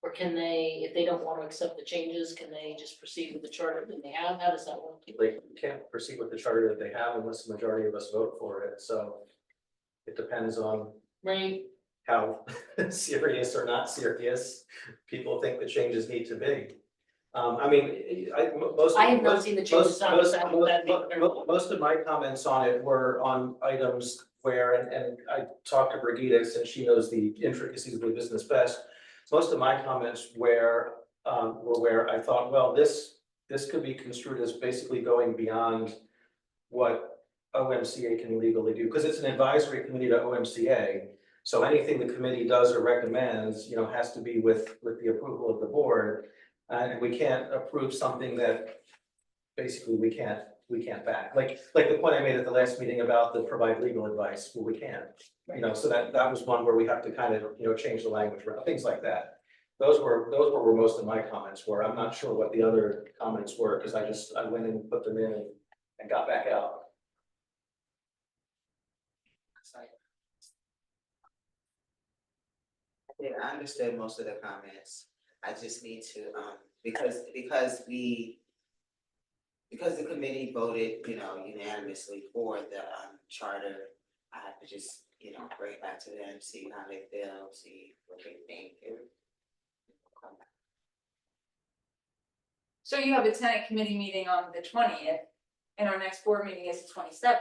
Or can they, if they don't want to accept the changes, can they just proceed with the charter that they have? How does that work? They can't proceed with the charter that they have unless the majority of us vote for it, so it depends on Right, how serious or not serious people think the changes need to be. I mean, most. I have not seen the changes on most- that, most- that'd be most- terrible. Most of my comments on it were on items where, and I talked to Brigitte since she knows the intricacies of the business best. Most of my comments were where I thought, well, this could be construed as basically going beyond what OMCA can legally do, because it's an advisory committee to OMCA. So anything the committee does or recommends, you know, has to be with the approval of the board. And we can't approve something that basically we can't back. Like the point I made at the last meeting about the provide legal advice, well, we can't. You know, so that was one where we have to kind of, you know, change the language around, things like that. Those were where most of my comments were. I'm not sure what the other comments were, because I went and put them in and got back out. Yeah, I understood most of the comments. I just need to, because the committee voted, you know, unanimously for the charter. I have to just, you know, bring it back to them, see how they feel, see what they think. So you have a tenant committee meeting on the 20th, and our next board meeting is the 27th.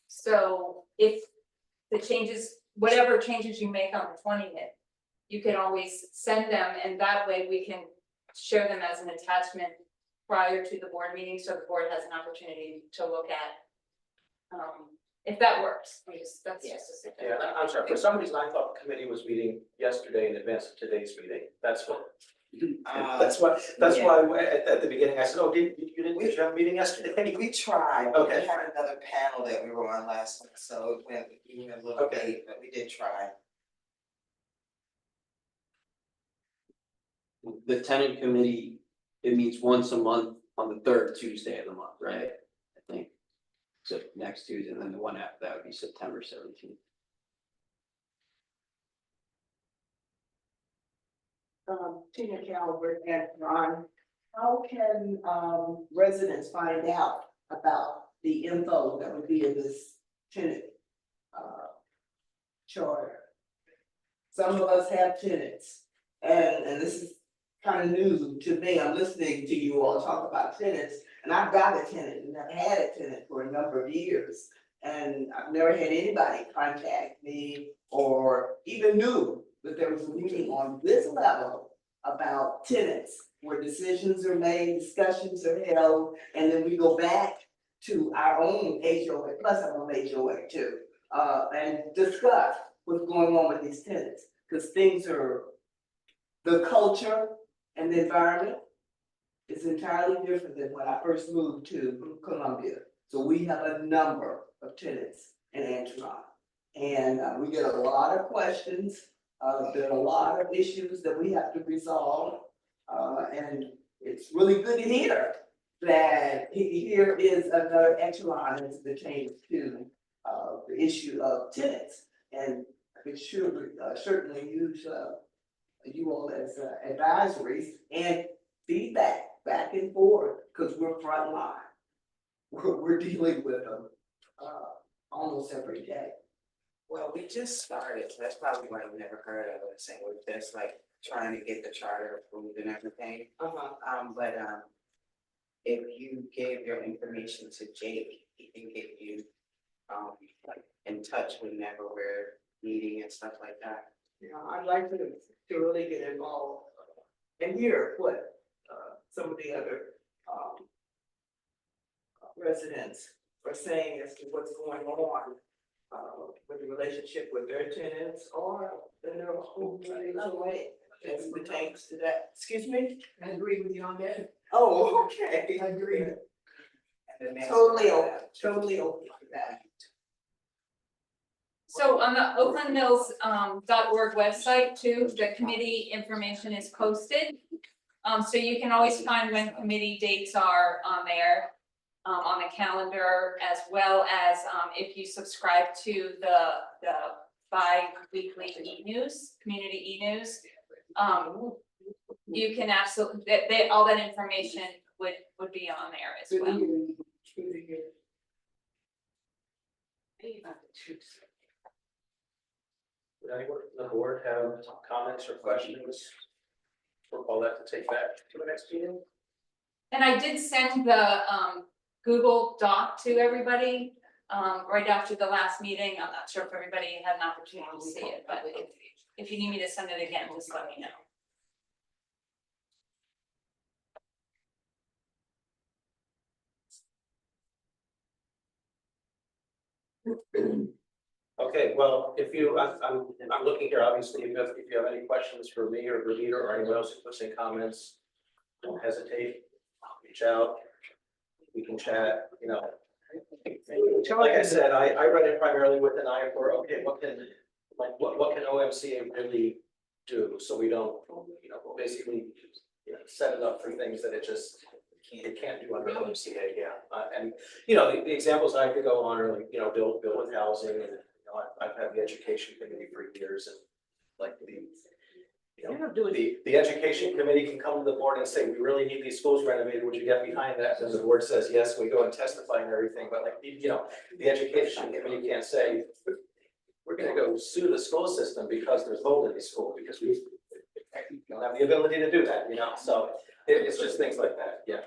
So if the changes, whatever changes you make on the 20th, you can always send them, and that way we can share them as an attachment prior to the board meeting, so the board has an opportunity to look at. If that works, that's just a. Yeah, I'm sorry, for some reason I thought the committee was meeting yesterday in advance of today's meeting. That's what. That's why at the beginning I said, oh, did you have a meeting yesterday? We tried, Okay. we had another panel that we were on last week, so it went even a little Okay. late, but we did try. The tenant committee, it meets once a month on the third Tuesday of the month, right? I think. So next Tuesday, and then the one after that would be September 17th. Tina Calvert and Ron, how can residents find out about the info that would be in this tenant charter? Some of us have tenants, and this is kind of new to me. I'm listening to you all talk about tenants, and I've got a tenant and I've had a tenant for a number of years. And I've never had anybody contact me or even knew that there was a meeting on this level about tenants, where decisions are made, discussions are held, and then we go back to our own HOA, plus our own HOA too, and discuss what's going on with these tenants. Because things are, the culture and the environment is entirely different than when I first moved to Columbia. So we have a number of tenants in Antioch. And we get a lot of questions. There are a lot of issues that we have to resolve. And it's really good to hear that here is another echelon into the change to the issue of tenants. And it should certainly use you all as advisories and feedback back and forth, because we're frontline. We're dealing with them almost every day. Well, we just started, so that's probably why you've never heard of us, and we're just like trying to get the charter approved and everything. But if you give your information to Jake, he can get you like in touch whenever we're meeting and stuff like that. You know, I'd like to really get involved and hear what some of the other residents are saying as to what's going on with the relationship with their tenants or in their own way as it pertains to that. Excuse me? I agree with you on that. Oh, okay. I agree. Totally open for that. So on the oaklandmills.org website too, the committee information is posted. So you can always find when committee dates are on there, on the calendar, as well as if you subscribe to the bi-weekly e-news, community e-news, you can absolutely, they, all that information would be on there as well. Would anyone on the board have comments or questions? For all that to take back to the next meeting? And I did send the Google Doc to everybody right after the last meeting. I'm not sure if everybody had an opportunity to see it, but if you need me to send it again, just let me know. Okay, well, if you, I'm looking here, obviously, if you have any questions for me or Rita or anyone else who puts in comments, don't hesitate, reach out, we can chat, you know. Like I said, I read it primarily with an eye for, okay, what can OMCA really do, so we don't, you know, basically, you know, set it up for things that it can't do under OMCA, yeah. And, you know, the examples I could go on are like, you know, build with housing, and, you know, I've had the education committee for years, and like the education committee can come to the board and say, we really need these schools renovated, would you get behind that? And the board says, yes, we go and testify and everything, but like, you know, the education committee can't say, we're gonna go sue the school system because there's mold in the school, because we don't have the ability to do that, you know, so it's just things like that, yeah.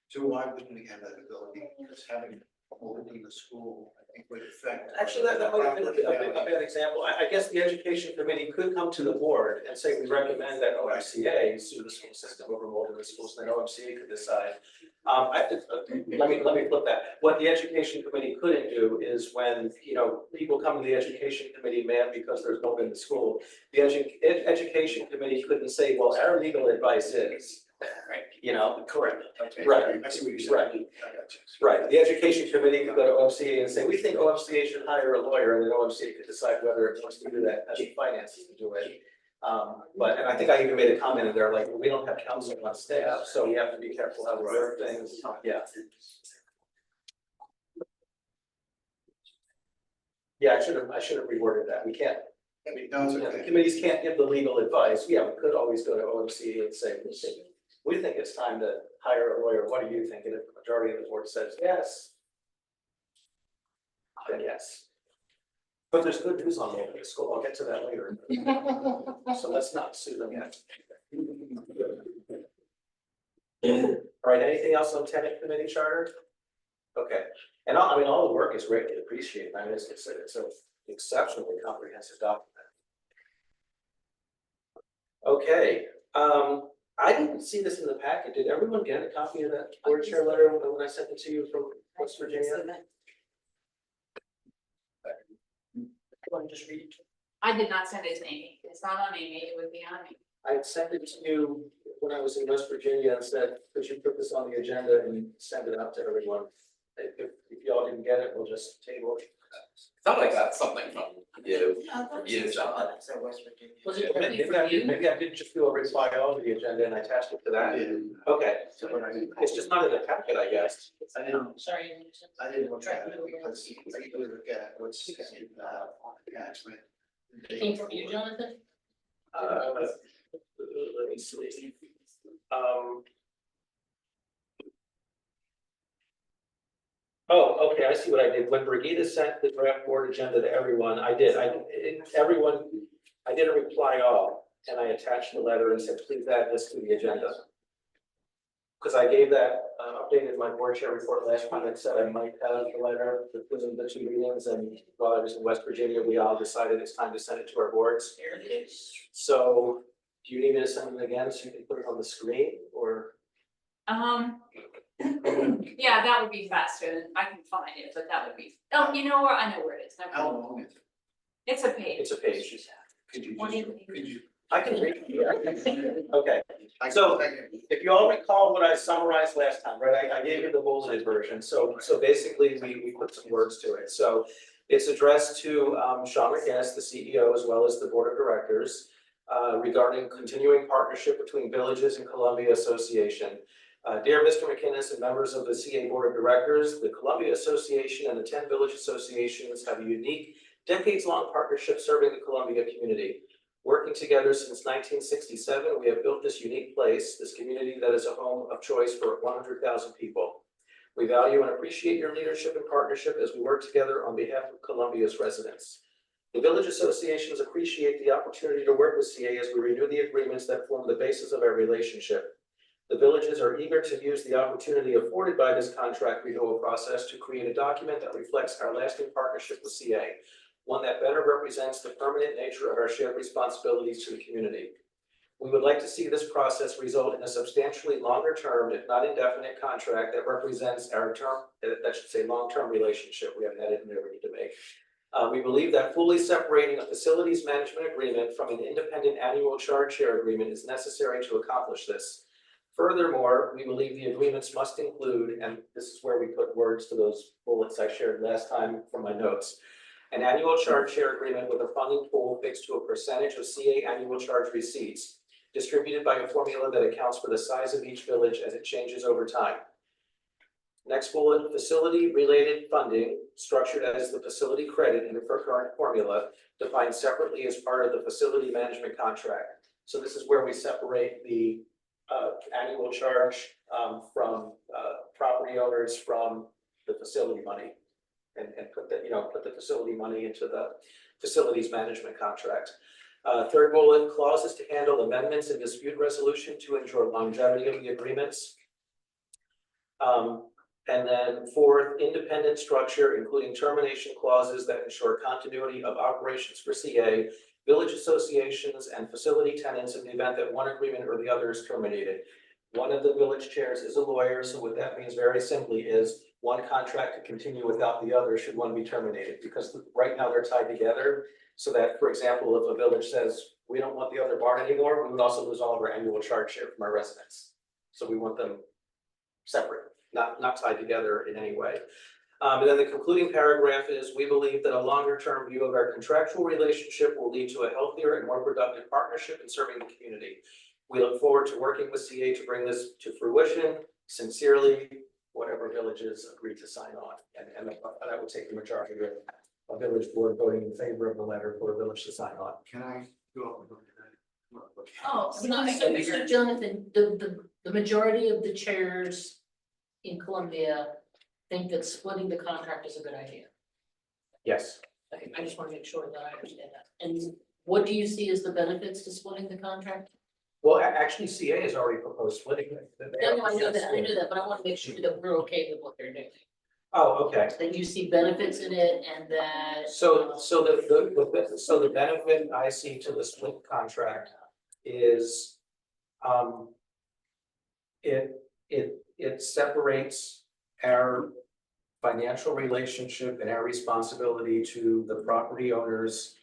So why wouldn't we have that ability? Because having mold in the school, I think would affect. Actually, that might have been a bad example. I guess the education committee could come to the board and say, we recommend that OMCA sue the school system over mold in the schools, then OMCA could decide. Let me flip that. What the education committee couldn't do is when, you know, people come to the education committee mad because there's mold in the school, the education committee couldn't say, well, our legal advice is, right, you know, correct. Okay. Right. I see what you're saying. Right. I got you. Right, the education committee could go to OMCA and say, we think OMCA should hire a lawyer, and then OMCA could decide whether it wants to do that, as the finances to do it. But, and I think I even made a comment in there, like, we don't have counsel on staff, so we have to be careful how we word things, yeah. Yeah, I should have reworded that, we can't, No, it's you know, okay. the committees can't give the legal advice, yeah, we could always go to OMCA and say, we think it's time to hire a lawyer, what do you think? And if the majority of the board says yes, then yes. But there's good news on the school, I'll get to that later. So let's not sue them yet. All right, anything else on tenant committee charter? Okay, and I mean, all the work is greatly appreciated, I mean, it's an exceptionally comprehensive document. Okay, I didn't see this in the packet, did everyone get a copy of that board chair letter when I sent it to you from West Virginia? Just read it. I did not send it to Amy. It's not on Amy, it would be on me. I sent it to you when I was in West Virginia and said, could you put this on the agenda and send it out to everyone? If y'all didn't get it, we'll just table it. Thought I got something from you, John. Was it directly from you? Maybe I didn't just do a reply all to the agenda and I attached it to that. Okay, it's just not in the packet, I guess. I didn't, Sorry. I didn't look at it because I usually look at what's on attachment. Came from you, Jonathan? Let me see. Oh, okay, I see what I did. When Brigida sent the draft board agenda to everyone, I did I did a reply all, and I attached the letter and said, please add this to the agenda. Because I gave that, updated my board chair report last month, and said I might have the letter because of the 2 meetings, and while I was in West Virginia, we all decided it's time to send it to our boards. There it is. So, do you need me to send it again so you can put it on the screen, or? Yeah, that would be faster than I can find it, but that would be, oh, you know where, I know where it is. Never How mind. long is it? It's a page. It's a page. Could you What do you just, think? could you? I can read it here. Okay, I So- can- if you all recall what I summarized last time, right, I gave you the bulleted version, so basically we put some words to it, so. It's addressed to Sean McGinnis, the CEO, as well as the board of directors. Regarding continuing partnership between villages and Columbia Association. Dear Mr. McInnes and members of the CA Board of Directors, the Columbia Association and the 10 village associations have a unique decades-long partnership serving the Columbia community. Working together since 1967, we have built this unique place, this community that is a home of choice for 100,000 people. We value and appreciate your leadership and partnership as we work together on behalf of Columbia's residents. The village associations appreciate the opportunity to work with CA as we renew the agreements that form the basis of our relationship. The villages are eager to use the opportunity afforded by this contract renewal process to create a document that reflects our lasting partnership with CA, one that better represents the permanent nature of our shared responsibilities to the community. We would like to see this process result in a substantially longer term, if not indefinite, contract that represents our long-term relationship. We have an edit in there we need to make. We believe that fully separating a facilities management agreement from an independent annual charge share agreement is necessary to accomplish this. Furthermore, we believe the agreements must include, and this is where we put words to those bullets I shared last time from my notes, an annual charge share agreement with a funding pool fixed to a percentage of CA annual charge receipts, distributed by a formula that accounts for the size of each village as it changes over time. Next bullet, facility-related funding, structured as the facility credit in the current formula, defined separately as part of the facility management contract. So this is where we separate the annual charge from property owners from the facility money, and put the facility money into the facilities management contract. Third bullet, clauses to handle amendments and dispute resolution to ensure longevity of the agreements. And then fourth, independent structure, including termination clauses that ensure continuity of operations for CA, village associations, and facility tenants in the event that one agreement or the other is terminated. One of the village chairs is a lawyer, so what that means very simply is one contract to continue without the other should one be terminated, because right now they're tied together. So that, for example, if a village says, we don't want the other barn anymore, we would also lose all of our annual charge share from our residents. So we want them separate, not tied together in any way. And then the concluding paragraph is, we believe that a longer-term view of our contractual relationship will lead to a healthier and more productive partnership in serving the community. We look forward to working with CA to bring this to fruition. Sincerely, whatever villages agree to sign on. And that would take the majority of a village board voting in favor of the letter for a village to sign on. Can I go up and look at that? Oh, so Jonathan, the majority of the chairs in Columbia think that splitting the contract is a good idea. Yes. I just want to make sure that I understand that. And what do you see as the benefits to splitting the contract? Well, actually, CA has already proposed splitting it. No, I know that, but I want to make sure that we're okay with what they're doing. Oh, okay. That you see benefits in it and that. So the benefit I see to the split contract is, it separates our financial relationship and our responsibility to the property owners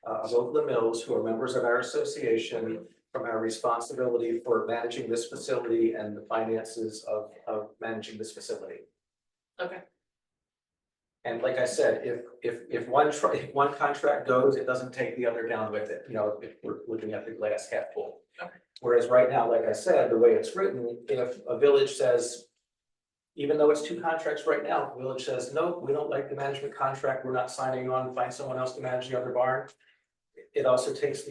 of Oakland Mills, who are members of our association, from our responsibility for managing this facility and the finances of managing this facility. Okay. And like I said, if one contract goes, it doesn't take the other down with it, if we're looking at the glass half full. Okay. Whereas right now, like I said, the way it's written, if a village says, even though it's two contracts right now, the village says, no, we don't like the management contract, we're not signing on, find someone else to manage the other barn. It also takes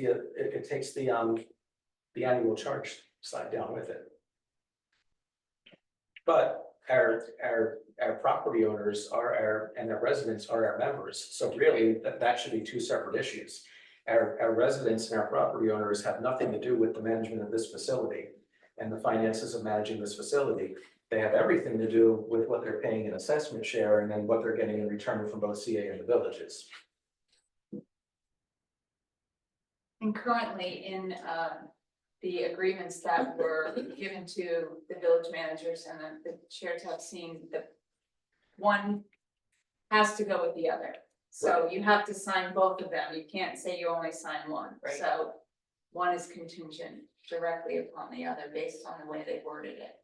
the annual charge side down with it. But our property owners and their residents are our members. So really that should be two separate issues. Our residents and our property owners have nothing to do with the management of this facility and the finances of managing this facility. They have everything to do with what they're paying in assessment share and then what they're getting in return from both CA and the villages. And currently in the agreements that were given to the village managers and the chairs have seen that one has to go with the other. So you have to sign both of them. You can't say you only sign one. Right. So one is contingent directly upon the other based on the way they worded it.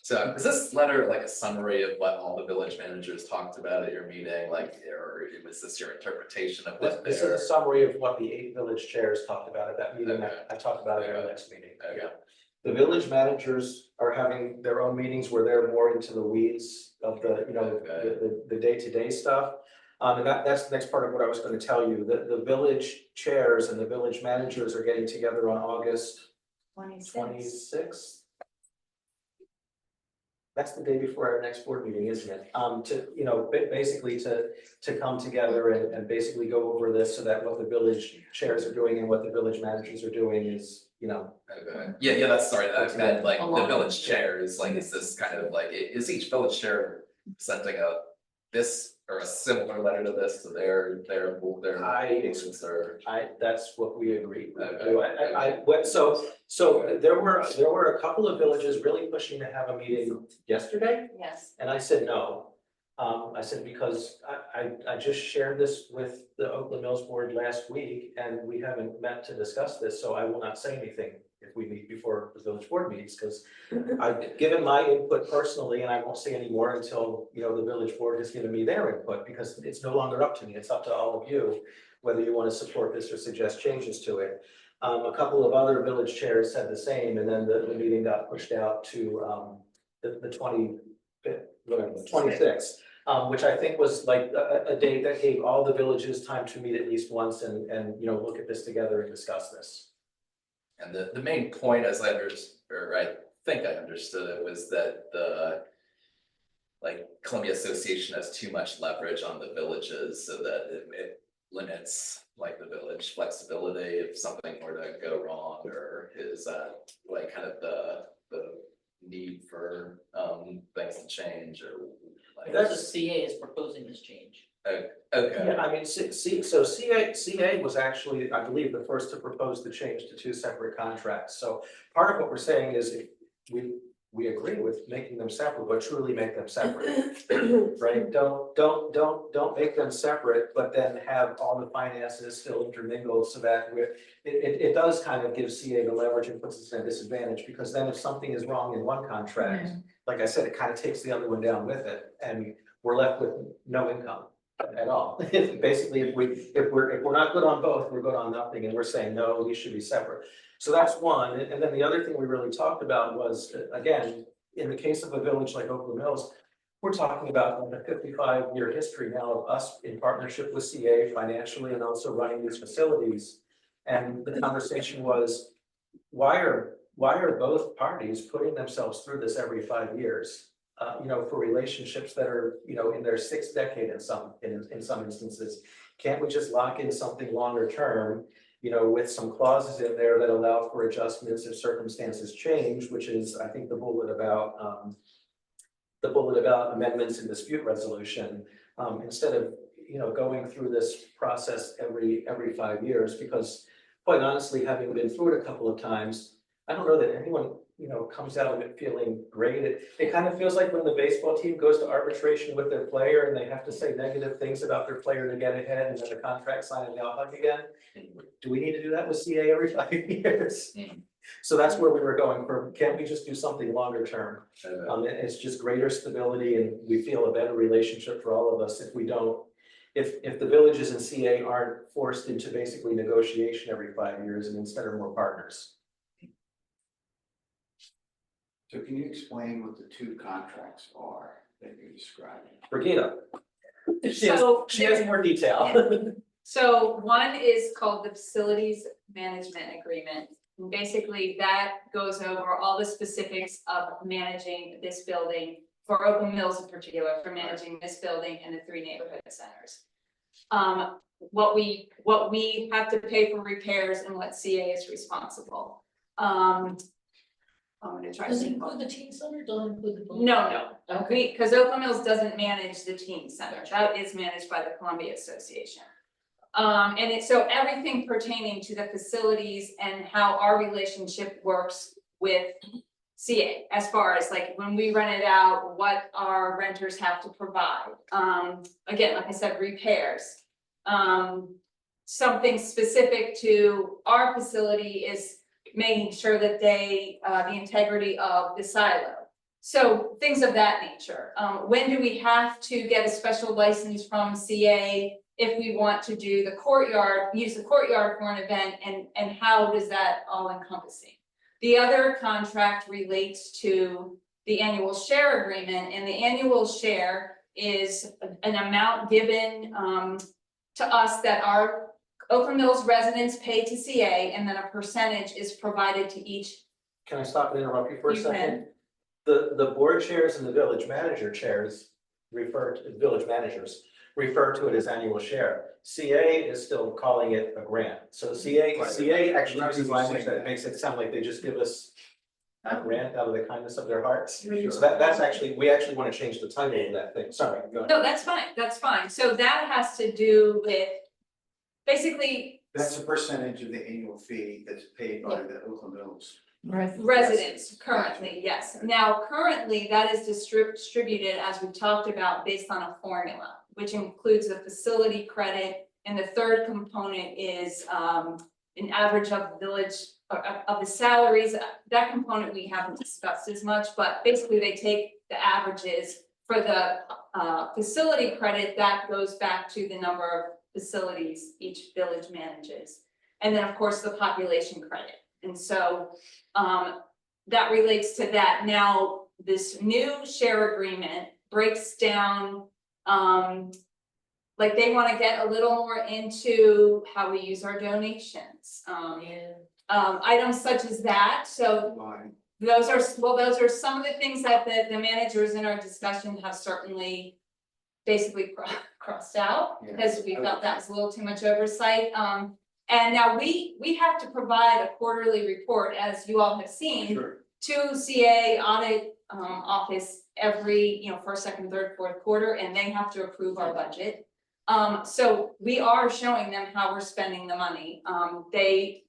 So is this letter like a summary of what all the village managers talked about at your meeting, or was this your interpretation of what This is a summary of what the 8 village chairs talked about at that meeting. Okay. I talked about it at our next meeting. Okay. The village managers are having their own meetings where they're more into the weeds of the, the day-to-day stuff. And that's the next part of what I was gonna tell you, the village chairs and the village managers are getting together on August 26th. That's the day before our next board meeting, isn't it? To, you know, basically to come together and basically go over this so that what the village chairs are doing and what the village managers are doing is, you know. Okay. Yeah, that's sorry, I meant like the Aligned. village chairs, like, is this kind of like, is each village chair sending this or a similar letter to this to their agents or? That's what we agreed. Okay. So there were a couple of villages really pushing to have a meeting yesterday. Yes. And I said no. I said, because I just shared this with the Oakland Mills Board last week, and we haven't met to discuss this, so I will not say anything if we meet before the village board meetings, because I've given my input personally, and I won't say any more until, you know, the village board has given me their input, because it's no longer up to me, it's up to all of you, whether you want to support this or suggest changes to it. A couple of other village chairs said the same, and then the meeting got pushed out to the 26th. Which I think was like a date that gave all the villages time to meet at least once and, you know, look at this together and discuss this. And the main point, as I think I understood it, was that the Columbia Association has too much leverage on the villages, so that it limits like the village flexibility if something were to go wrong, or is that like kind of the need for things to change, or like. That's the CA is proposing this change. Okay. Yeah, I mean, so CA was actually, I believe, the first to propose the change to two separate contracts. So part of what we're saying is we agree with making them separate, but truly make them separate. Right? Don't make them separate, but then have all the finances still intermingled, so that it does kind of give CA the leverage and puts us at a disadvantage, because then if something is wrong in one contract, like I said, it kind of takes the other one down with it, and we're left with no income at all. Basically, if we're not good on both, we're good on nothing, and we're saying, no, these should be separate. So that's one, and then the other thing we really talked about was, again, in the case of a village like Oakland Mills, we're talking about a 55-year history now of us in partnership with CA financially and also running these facilities. And the conversation was, why are both parties putting themselves through this every 5 years? You know, for relationships that are, you know, in their sixth decade in some instances. Can't we just lock in something longer term, you know, with some clauses in there that allow for adjustments if circumstances change, which is, I think, the bullet about amendments in dispute resolution, instead of, you know, going through this process every 5 years, because quite honestly, having been through it a couple of times, I don't know that anyone, you know, comes out of it feeling great. It kind of feels like when the baseball team goes to arbitration with their player and they have to say negative things about their player to get ahead, and then the contract signed and they all hug again. Do we need to do that with CA every 5 years? So that's where we were going for, can't we just do something longer term? It's just greater stability, and we feel a better relationship for all of us if we don't, if the villages and CA aren't forced into basically negotiation every 5 years, and instead are more partners. So can you explain what the two contracts are that you're describing? Brigida, So she has more detail. So one is called the Facilities Management Agreement. And basically, that goes over all the specifics of managing this building for Oakland Mills in particular, for managing this building and the 3 neighborhood centers. What we have to pay for repairs and what CA is responsible. I'm gonna try to. Does it include the teen center? Doesn't include the. No, Okay. because Oakland Mills doesn't manage the teen center, that is managed by the Columbia Association. So everything pertaining to the facilities and how our relationship works with CA, as far as like when we rent it out, what our renters have to provide. Again, like I said, repairs. Something specific to our facility is making sure that the integrity of the silo. So things of that nature. When do we have to get a special license from CA if we want to do the courtyard, use the courtyard for an event, and how does that all encompassing? The other contract relates to the annual share agreement, and the annual share is an amount given to us that our Oakland Mills residents pay to CA, and then a percentage is provided to each. Can I stop and interrupt you for a You second? can. The board chairs and the village manager chairs village managers refer to it as annual share. CA is still calling it a grant. So CA actually uses language that makes it sound like they just give us a grant out of the kindness of their hearts. So that's actually, we actually want to change the title of that thing. Sorry, go ahead. No, that's fine. So that has to do with basically That's a percentage of the annual fee that's paid by the Oakland Mills. residents currently, yes. Now, currently, that is distributed, as we talked about, based on a formula, which includes a facility credit, and the third component is an average of village of the salaries. That component we haven't discussed as much, but basically they take the averages for the facility credit that goes back to the number of facilities each village manages, and then of course the population credit. And so that relates to that. Now, this new share agreement breaks down, like they want to get a little more into how we use our donations. Items such as that. So those are some of the things that the managers in our discussion have certainly basically crossed out, because we felt that was a little too much oversight. And now we have to provide a quarterly report, as you all have seen, to CA audit office every, first, second, third, fourth quarter, and they have to approve our budget. So we are showing them how we're spending the money.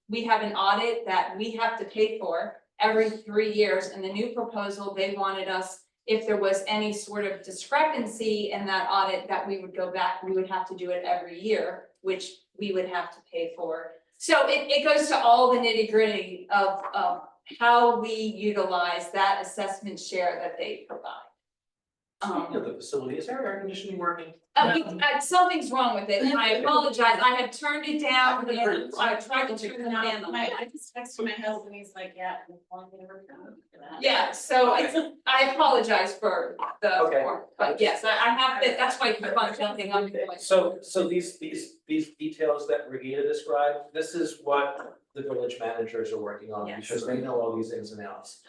We have an audit that we have to pay for every 3 years, and the new proposal, they wanted us, if there was any sort of discrepancy in that audit, that we would go back, we would have to do it every year, which we would have to pay for. So it goes to all the nitty gritty of how we utilize that assessment share that they provide. The facility, is our air conditioning working? Something's wrong with it, and I apologize. I have turned it down, and I tried to turn the fan on. I just texted my husband, he's like, yeah. Yeah, so I apologize for the Okay. form, but yes, I have, that's why I keep on jumping on. So these details that Regina described, this is what the village managers are working on, Yes. because they know all these ins and outs.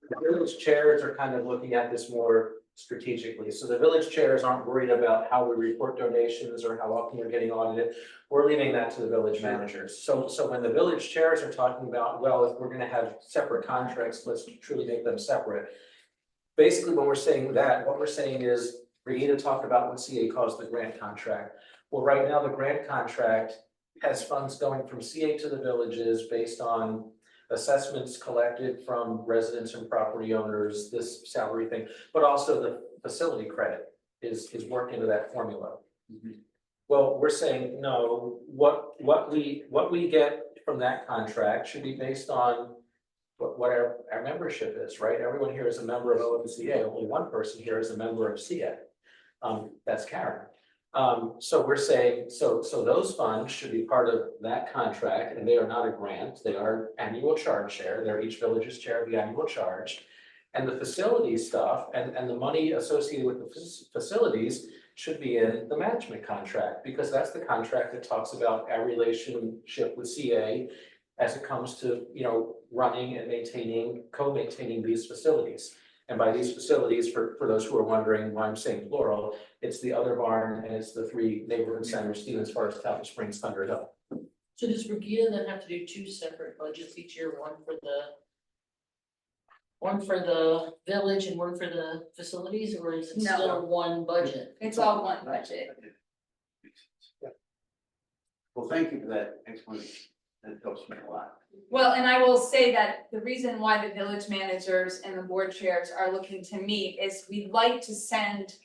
The village chairs are kind of looking at this more strategically, so the village chairs aren't worried about how we report donations or how often we're getting audited. We're leaving that to the village managers. So when the village chairs are talking about, well, if we're gonna have separate contracts, let's truly make them separate. Basically, when we're saying that, what we're saying is, Regina talked about what CA calls the grant contract. Well, right now, the grant contract has funds going from CA to the villages based on assessments collected from residents and property owners, this salary thing, but also the facility credit is worked into that formula. Well, we're saying, no, what we get from that contract should be based on what our membership is, right? Everyone here is a member of OMCA, only one person here is a member of CA. That's Karen. So we're saying, so those funds should be part of that contract, and they are not a grant, they are annual charge share, they're each village's share of the annual charge. And the facility stuff and the money associated with the facilities should be in the management contract, because that's the contract that talks about our relationship with CA as it comes to, running and maintaining, co-maintaining these facilities. And by these facilities, for those who are wondering why I'm saying plural, it's the other barn and it's the 3 neighborhood centers, Stevens Forest, Tappan Springs, Thunder Hill. So does Regina then have to do 2 separate budgets each year, one for the village and one for the facilities, or is it No. still one budget? It's all one budget. Well, thank you for that explanation. That helps me a lot. Well, and I will say that the reason why the village managers and the board chairs are looking to meet is we'd like to send,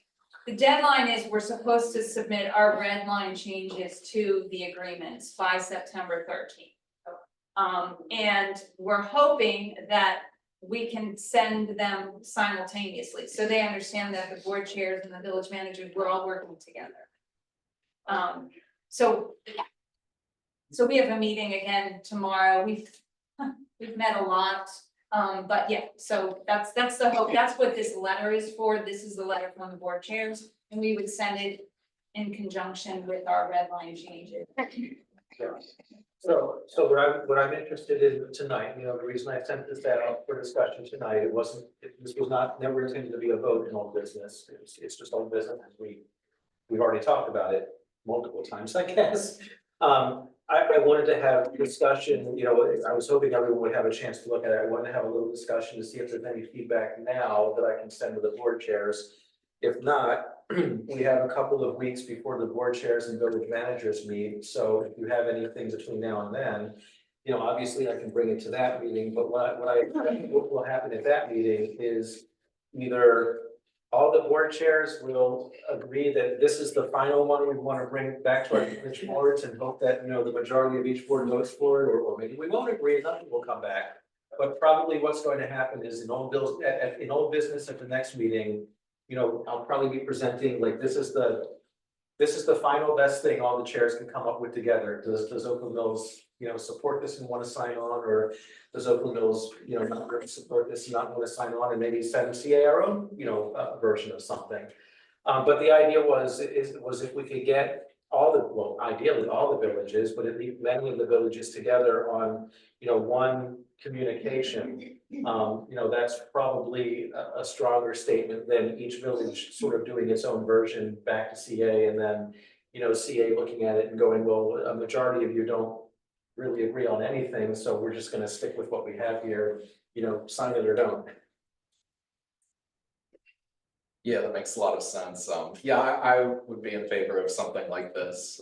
the deadline is we're supposed to submit our red line changes to the agreements by September 13th. And we're hoping that we can send them simultaneously, so they understand that the board chairs and the village managers, we're all working together. So we have a meeting again tomorrow. We've met a lot, but yeah, so that's the hope. That's what this letter is for. This is the letter from the board chairs. And we would send it in conjunction with our red line changes. So what I'm interested in tonight, you know, the reason I sent this out for discussion tonight, this was never intended to be a vote in old business. It's just old business. We've already talked about it multiple times, I guess. I wanted to have discussion, you know, I was hoping everyone would have a chance to look at it. I wanted to have a little discussion to see if there's any feedback now that I can send to the board chairs. If not, we have a couple of weeks before the board chairs and village managers meet, so if you have anything between now and then, you know, obviously I can bring it to that meeting, but what will happen at that meeting is either all the board chairs will agree that this is the final one we want to bring back to our village boards and hope that, you know, the majority of each board votes for it, or maybe we won't agree and nothing will come back. But probably what's going to happen is in old business at the next meeting, you know, I'll probably be presenting like this is the final best thing all the chairs can come up with together. Does Oakland Mills, you know, support this and want to sign on, or does Oakland Mills, you know, not really support this and not want to sign on, and maybe send CA our own, you know, version of something. But the idea was if we could get ideally all the villages, but at least many of the villages together on, you know, one communication. You know, that's probably a stronger statement than each village sort of doing its own version back to CA, and then, you know, CA looking at it and going, well, a majority of you don't really agree on anything, so we're just gonna stick with what we have here, you know, sign it or don't. Yeah, that makes a lot of sense. Yeah, I would be in favor of something like this.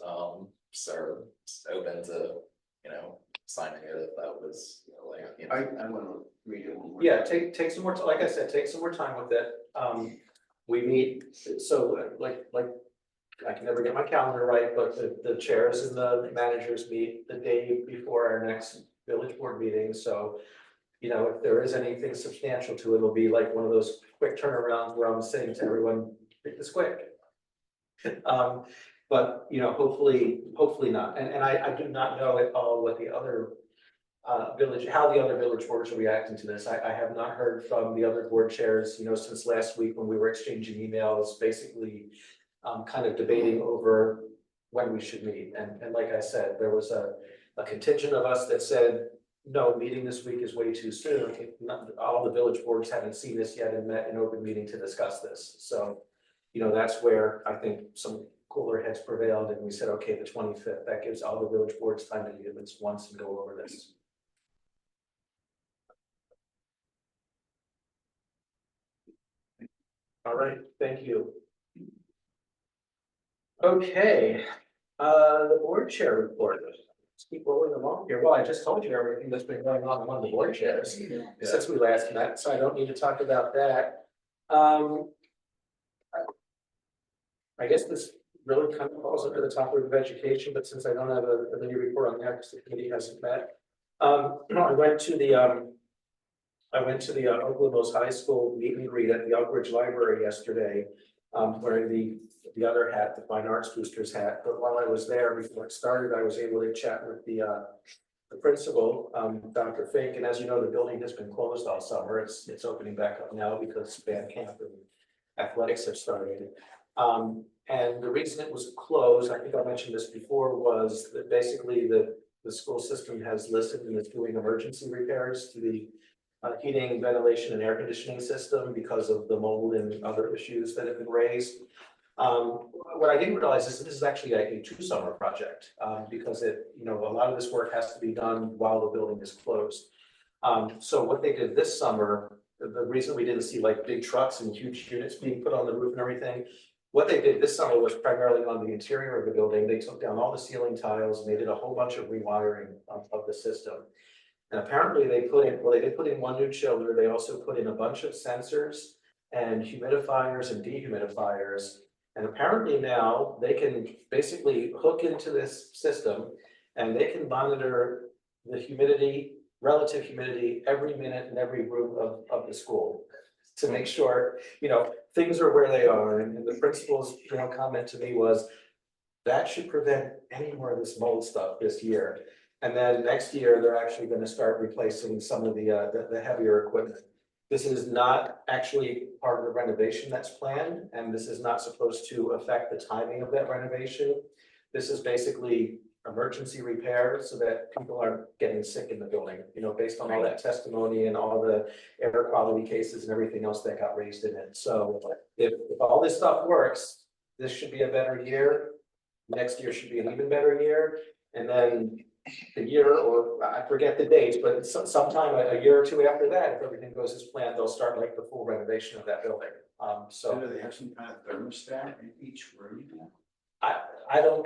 So it's open to, you know, signing it if that was, you know, like, you know. I want to read it one more. Yeah, take some more, like I said, take some more time with it. We meet, so like I can never get my calendar right, but the chairs and the managers meet the day before our next village board meeting, so. You know, if there is anything substantial to it, it'll be like one of those quick turnarounds where I'm saying to everyone, make this quick. But, you know, hopefully not, and I do not know at all what the other how the other village boards are reacting to this. I have not heard from the other board chairs, you know, since last week when we were exchanging emails, basically kind of debating over when we should meet. And like I said, there was a contingent of us that said, no, meeting this week is way too soon. All the village boards haven't seen this yet and met in open meeting to discuss this. So, you know, that's where I think some cooler heads prevailed, and we said, okay, the 25th, that gives all the village boards time to meet at least once and go over this. All right, thank you. Okay, the board chair report. Let's keep rolling along here. Well, I just told you everything that's been going on among the board chairs since we last met, so I don't need to talk about that. I guess this really kind of falls under the topic of education, but since I don't have a mini report on that because the committee hasn't met. I went to the Oakland Mills High School meet and greet at the Elk Ridge Library yesterday, wearing the other hat, the Fine Arts Boosters hat. But while I was there, before it started, I was able to chat with the principal, Dr. Fink, and as you know, the building has been closed all summer. It's opening back up now because band camp and athletics have started. And the reason it was closed, I think I mentioned this before, was that basically the school system has listed and is doing emergency repairs to the heating, ventilation, and air conditioning system because of the mold and other issues that have been raised. What I didn't realize is this is actually a 2-summer project, because a lot of this work has to be done while the building is closed. So what they did this summer, the reason we didn't see like big trucks and huge units being put on the roof and everything, what they did this summer was primarily on the interior of the building. They took down all the ceiling tiles and they did a whole bunch of rewiring of the system. And apparently they did put in one new chiller. They also put in a bunch of sensors and humidifiers and dehumidifiers. And apparently now they can basically hook into this system and they can monitor the humidity, relative humidity, every minute in every room of the school to make sure, things are where they are. And the principal's, comment to me was that should prevent any more of this mold stuff this year. And then next year, they're actually going to start replacing some of the heavier equipment This is not actually part of the renovation that's planned, and this is not supposed to affect the timing of that renovation. This is basically emergency repair so that people aren't getting sick in the building, based on all that testimony and all the air quality cases and everything else that got raised in it. So if all this stuff works, this should be a better year. Next year should be an even better year. And then the year, or I forget the dates, but sometime a year or two after that, if everything goes as planned, they'll start like the full renovation of that building. So do they have some kind of thermostat in each room? I don't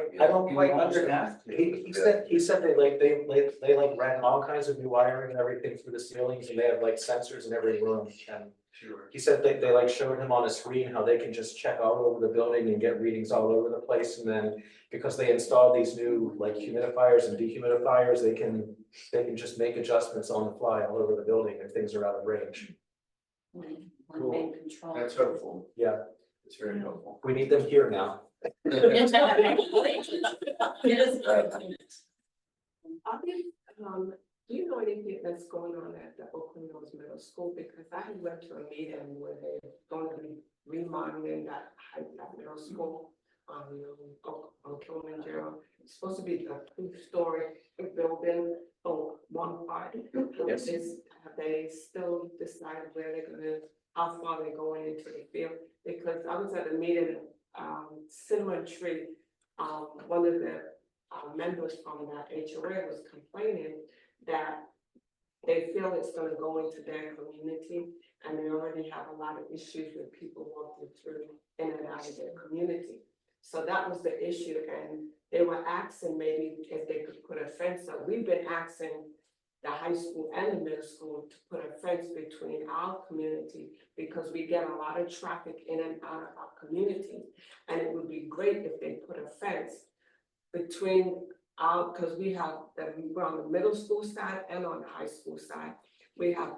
quite You understand. He said they ran all kinds of new wiring and everything through the ceilings, and they have like sensors in every room. And Sure. he said they like showed him on a screen how they can just check all over the building and get readings all over the place. And then because they installed these new like humidifiers and dehumidifiers, they can just make adjustments on the fly all over the building if things are out of range. Cool. That's helpful. Yeah, It's very helpful. we need them here now. Do you know anything that's going on at the Oakland Mills Middle School? Because I had went to a meeting where they're going to be remodeling that middle school on Kilimanjaro. It's supposed to be a two-story building on one part. Yes. Have they still decided where they're gonna, how far they're going into the field? Because I was at a meeting, Cinnamon Tree, one of the members from that HOA was complaining that they feel it's gonna go into their community, and they already have a lot of issues with people walking through in and out of their community. So that was the issue, and they were asking maybe if they could put a fence up. We've been asking the high school and the middle school to put a fence between our community, because we get a lot of traffic in and out of our community. And it would be great if they put a fence between our, because we're on the middle school side and on the high school side. We have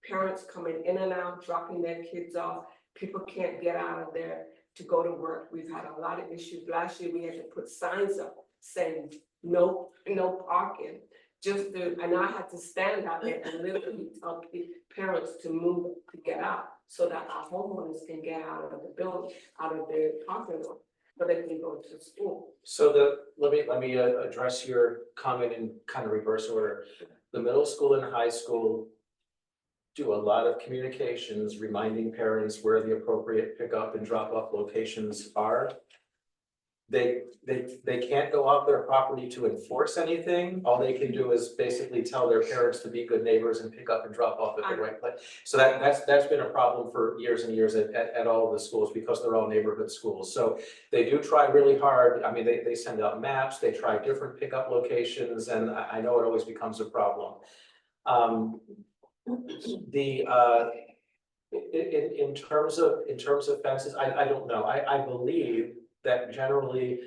parents coming in and out, dropping their kids off. People can't get out of there to go to work. We've had a lot of issues. Last year, we had to put signs up saying no parking. And I had to stand out there and literally tell parents to move, to get out, so that our homeowners can get out of the building, out of their parking lot, so they can go to school. So let me address your comment in kind of reverse order. The middle school and high school do a lot of communications reminding parents where the appropriate pickup and drop off locations are. They can't go off their property to enforce anything. All they can do is basically tell their parents to be good neighbors and pick up and drop off at the right place. So that's been a problem for years and years at all of the schools, because they're all neighborhood schools. So they do try really hard. I mean, they send out maps, they try different pickup locations, and I know it always becomes a problem. In terms of fences, I don't know. I believe that generally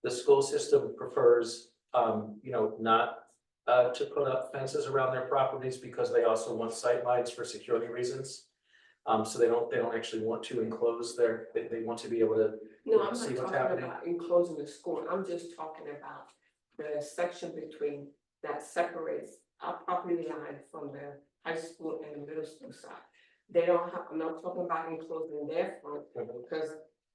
the school system prefers, not to put up fences around their properties, because they also want sight lines for security reasons. So they don't actually want to enclose they want to be able to No, I'm see not what's talking happening. about enclosing the school. I'm just talking about the section between that separates our property line from the high school and the middle school side. I'm not talking about enclosing their front, because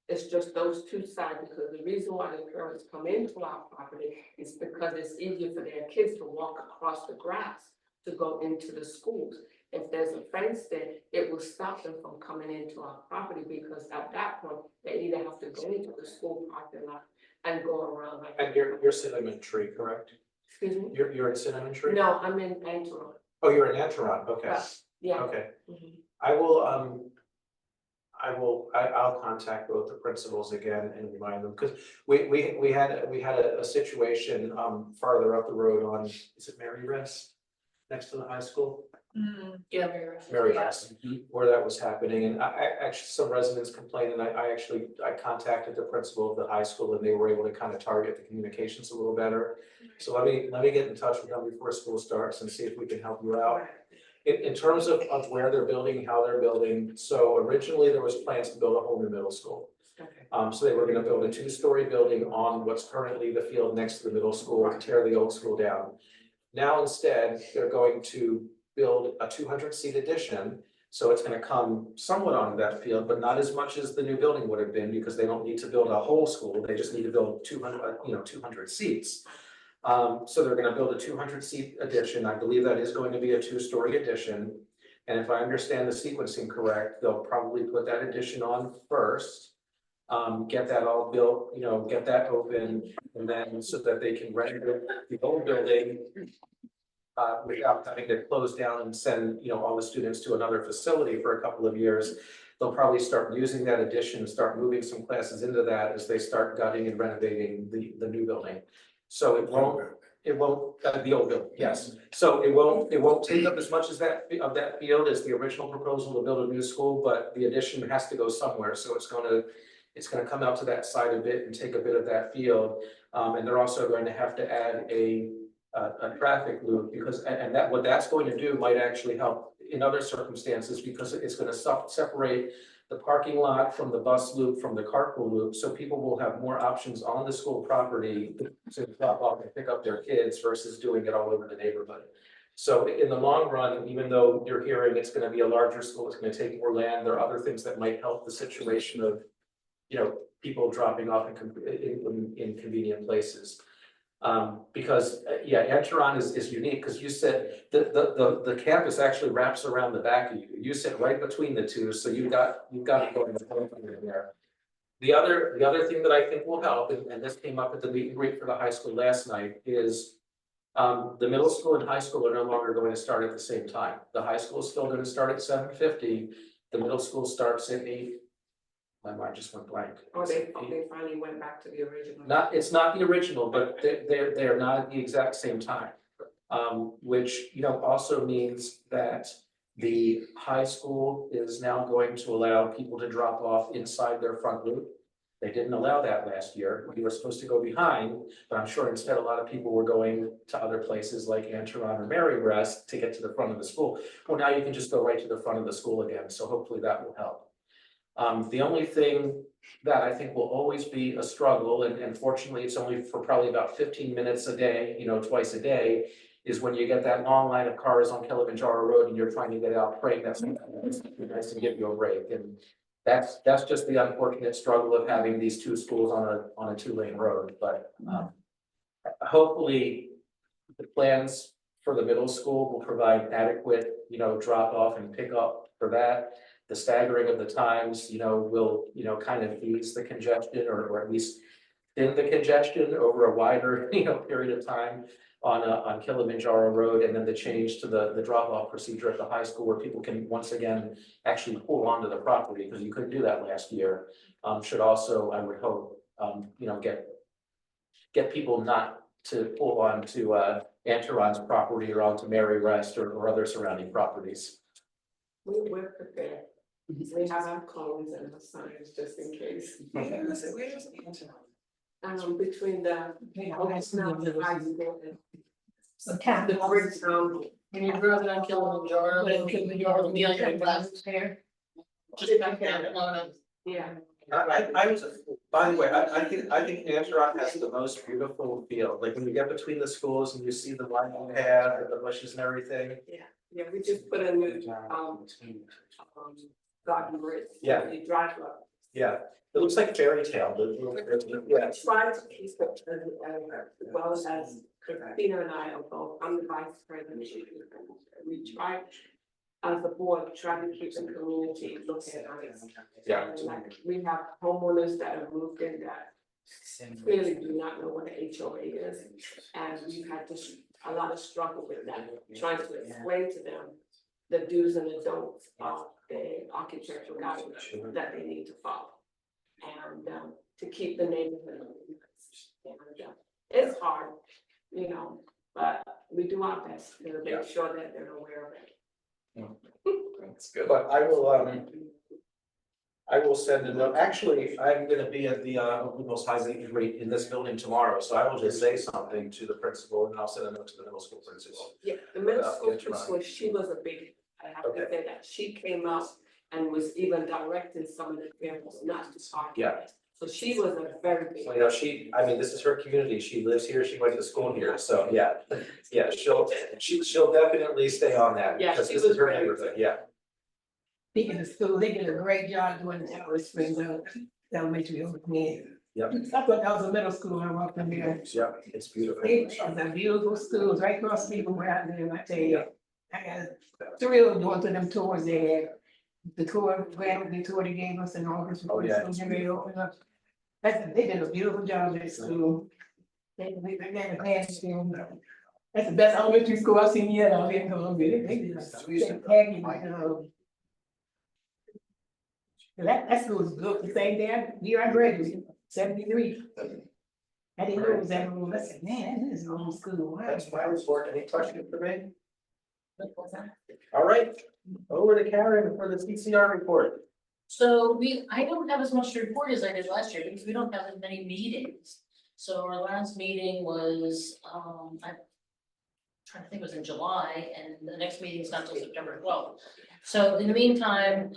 it's just those two sides, because the reason why the parents come into our property is because it's easier for their kids to walk across the grass to go into the schools. If there's a fence there, it will stop them from coming into our property, because at that point, they either have to go into the school parking lot and go around like. And you're Cinnamon Tree, correct? Excuse me? You're in Cinnamon Tree? No, I'm in Antwerp. Oh, you're in Antwerp, okay. Yeah. Okay. Mhm. I'll contact both the principals again and remind them, because we had a situation farther up the road on, is it Mary Rest? Next to the high school? Yeah. Mary Rest, where that was happening, and I actually, some residents complained, and I contacted the principal of the high school, and they were able to kind of target the communications a little better. So let me get in touch with them before school starts and see if we can help you out. In terms of where they're building, how they're building, so originally there was plans to build a whole new middle school. So they were gonna build a two-story building on what's currently the field next to the middle school, tear the old school down. Now instead, they're going to build a 200-seat addition So it's gonna come somewhat onto that field, but not as much as the new building would have been, because they don't need to build a whole school, they just need to build 200 seats. So they're gonna build a 200-seat addition, I believe that is going to be a 2-story addition. And if I understand the sequencing correct, they'll probably put that addition on first. Get that all built, get that open, and then so that they can renovate the old building. Without having to close down and send, all the students to another facility for a couple of years. They'll probably start using that addition, start moving some classes into that as they start gutting and renovating the new building. So it won't, the old building, yes. So it won't take up as much as that field as the original proposal to build a new school, but the addition has to go somewhere, so it's gonna come out to that side a bit and take a bit of that field. And they're also going to have to add a traffic loop, because, and that, what that's going to do might actually help in other circumstances, because it's gonna separate the parking lot from the bus loop, from the carpool loop, so people will have more options on the school property to drop off and pick up their kids versus doing it all over the neighborhood. So in the long run, even though you're hearing it's gonna be a larger school, it's gonna take more land, there are other things that might help the situation of, people dropping off in convenient places. Because, Enteron is unique, because you said the campus actually wraps around the back of you. You sit right between the two, so you've got it going in there. The other thing that I think will help, and this came up at the meet and greet for the high school last night, is the middle school and high school are no longer going to start at the same time. The high school is still going to start at 7:50. The middle school starts at 8. My mind just went blank. Or they finally went back to the original. It's not the original, but they're not at the exact same time. Which, also means that the high school is now going to allow people to drop off inside their front loop. They didn't allow that last year. We were supposed to go behind, but I'm sure instead a lot of people were going to other places like Anteron or Marybest to get to the front of the school. Well, now you can just go right to the front of the school again, so hopefully that will help. The only thing that I think will always be a struggle, and fortunately it's only for probably about 15 minutes a day, twice a day, is when you get that long line of cars on Kilimanjaro Road and you're trying to get out praying that's nice to give you a break. And that's just the unfortunate struggle of having these two schools on a 2-lane road. But hopefully the plans for the middle school will provide adequate, drop off and pick up for that. The staggering of the times, will, kind of ease the congestion or at least thin the congestion over a wider, period of time on Kilimanjaro Road. And then the change to the drop-off procedure at the high school where people can once again actually pull onto the property, because you couldn't do that last year, should also, I would hope, get people not to pull onto Anteron's property or onto Marybest or other surrounding properties. We're prepared. We have our cones and our signs just in case. Where's Between the high school and Okay. the bridge down. When you're driving on Kilimanjaro, then Kilimanjaro will be on your left there. Just back there, Yeah. I was, by the way, I think Anteron has the most beautiful field, like when you get between the schools and you see the winding path and the bushes and everything. Yeah, we just put a new, garden bridge. Yeah. You drive up. Yeah, it looks like fairy tale, yeah. Try to keep it as well as Christina and I are both, I'm the vice president. We try, as a board, try to keep the community looking at us. Yeah. And like, we have homeowners that have moved in that clearly do not know what the HOA is. And we've had a lot of struggle with that, trying to explain to them the do's and the don'ts of the architectural guidelines that they need to follow. And to keep the neighborhood. And it's hard, but we do our best to make sure that they're aware of it. That's good. But I will send a note. Actually, I'm gonna be at the most high rate in this building tomorrow, so I will just say something to the principal and I'll send a note to the middle school principal. Yeah, the middle school principal, she was a big, I have to say that, she came up and was even directing some of the parents not to talk. Yeah. So she was a very big. Well, this is her community. She lives here. She went to school here. So yeah, she'll definitely stay on that Yeah, because she this was is her very neighborhood. Yeah. speaking of school, they did a great job doing the Alice Springs elementary over there. Yep. I thought that was a middle school I walked in there. Yeah, it's beautiful. It's a beautiful school, right across the street from where I live, I tell you. I got thrilled going to them tours they had. The tour, the tour they gave us in August. Oh, yeah. before they opened up. They did a beautiful job at school. They got a bad school. That's the best elementary school I've seen yet out here in Columbia. They did a spectacular job. That school was good. The same day year I graduated, 73. I didn't know it was that old. I said, man, this is an old school. Wow. That's my report. Any questions for me? All right, over to Karen for the TCR report. So I don't have as much to report as I did last year because we don't have as many meetings. So our last meeting was, I'm trying to think, it was in July, and the next meeting is not till September 12th. So in the meantime,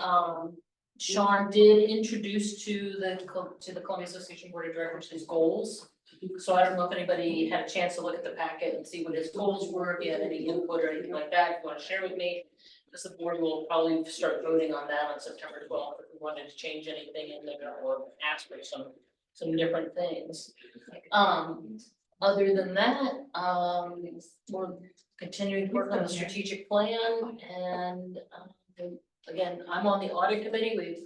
Sean did introduce to the Columbia Association Board of Directors his goals. So I don't know if anybody had a chance to look at the packet and see what his goals were, if you had any input or anything like that, if you want to share with me. Because the board will probably start voting on that on September 12th, if we wanted to change anything in there or ask for some different things. Other than that, we're continuing to work on the strategic plan, and again, I'm on the audit committee.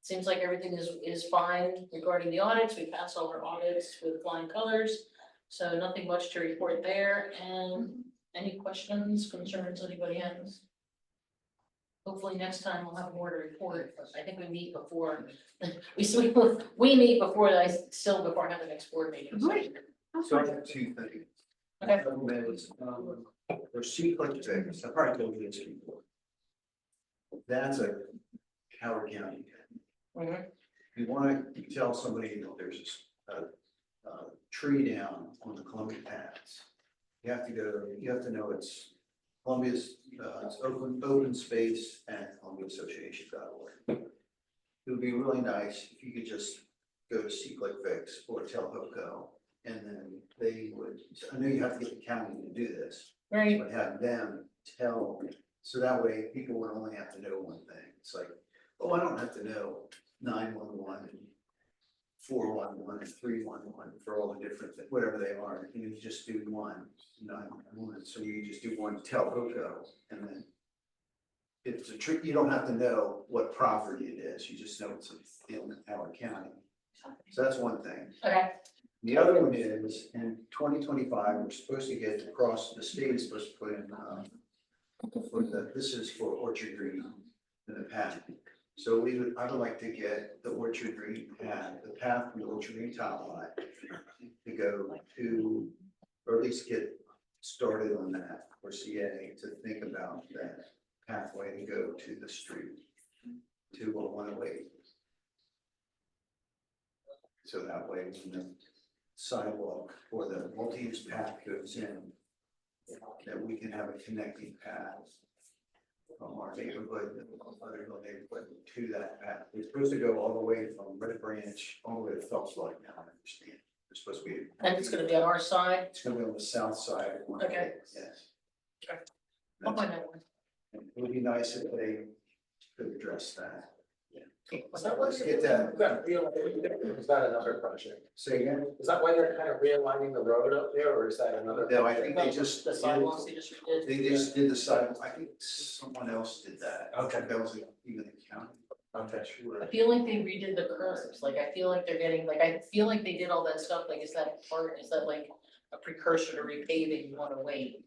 Seems like everything is fine regarding the audits. We passed all our audits with flying colors. So nothing much to report there. And any questions, concerns anybody has? Hopefully next time we'll have more to report. I think we meet before, we meet before I have the next board meeting. So I have two things. Okay. One is, there's C-click fix, I probably told you this before. That's a Howard County. You wanna tell somebody that there's a tree down on the Columbia paths. You have to know it's Columbia's, it's open space at ColumbiaAssociation.org. It would be really nice if you could just go to C-click fix or tell HOCO, and then they would, I know you have to get the county to do this. Right. But have them tell, so that way people would only have to know one thing. It's like, oh, I don't have to know 911 and 411 and 311 for all the different, whatever they are. You just do one 911. So you just do one tell HOCO, and then if it's a trick, you don't have to know what property it is. You just know it's in Howard County. So that's one thing. Okay. The other one is in 2025, we're supposed to get across, the state is supposed to put in, this is for Orchard Green in the path. So I would like to get the Orchard Green path, the path from the Orchard Green top line to go to, or at least get started on that for CA to think about that pathway to go to the street to 108. So that way, when the sidewalk or the multi-use path goes in, that we can have a connecting path from our neighborhood, other neighborhood to that path. It's supposed to go all the way from Red Branch all the way to Phelps Lake now, I understand. It's supposed to be. And it's gonna be on our side? It's gonna be on the south side. Okay. Yes. Okay. I'll find that one. It would be nice if they could address that. Is that why Let's get that. Is that another project? Say again? Is that why they're kind of realigning the road up there, or is that another? No, I think they just. The sidewalks they just redid. They just did the side, I think someone else did that. Okay. That was even the county. Okay, sure. I feel like they redid the curbs, like I feel like they're getting, like I feel like they did all that stuff, like is that like a precursor to repaving 108?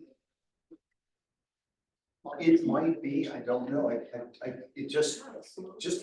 It might be, I don't know, it just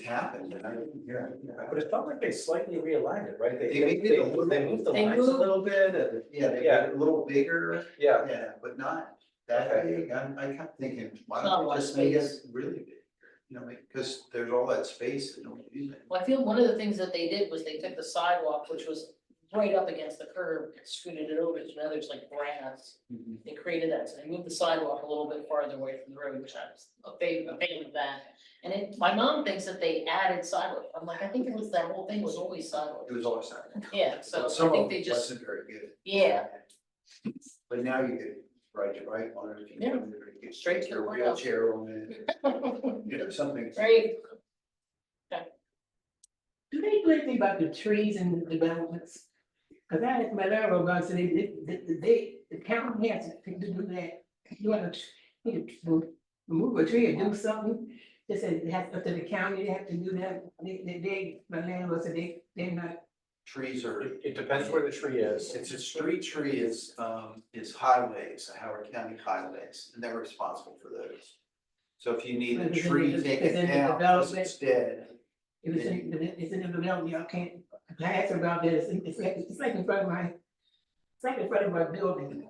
happened and I didn't hear it. But it felt like they slightly realigned it, right? They made it a little- They moved the They lines a moved- little bit and. Yeah, they made it a little bigger. Yeah. Yeah, but not that Okay. big. I kept thinking, why Not a don't lot we of just make space. it really big? You know, because there's all that space and nobody uses it. Well, I feel one of the things that they did was they took the sidewalk, which was right up against the curb, and scooted it over, so now there's like grass. They created that, so they moved the sidewalk a little bit farther away from the road, which I was a fan of that. And my mom thinks that they added sidewalk. I'm like, I think it was, that whole thing was always sidewalk. It was always that. Yeah, so But some I think of they it just, wasn't very good. yeah, But now you could right on it. If you Yeah. come there, you get Straight to the your courthouse. wheelchair on it, you know, something. Right. Do they do anything about the trees and the developments? Cause I had my railroad guy said the county has to do that. You want to remove a tree or do something, they said it has up to the county, they have to do that. My landlord said they're not. Trees are, It depends where the tree is. it's a street tree is highways, Howard County highways, and they're responsible for those. So if you need a Is it in tree the- taken is it in the down, because it's dead, If it's in the development, y'all can't, I asked about that, it's like in front of my, it's like in front of my building.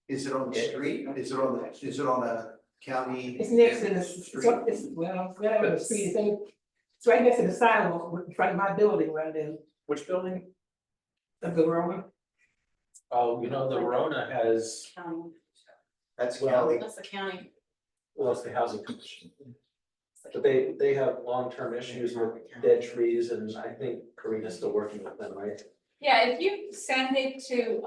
is it on the street? Is it on a county? It's next to the, street? it's, well, it's not on the street, it's right next to the sidewalk, in front of my building right there, Which building? the Roma. Oh, you know, the Rona has, That's well, county. That's the county. well, it's the housing commission. But they have long-term issues with dead trees, and I think Karina's still working with them, right? Yeah, if you send it to,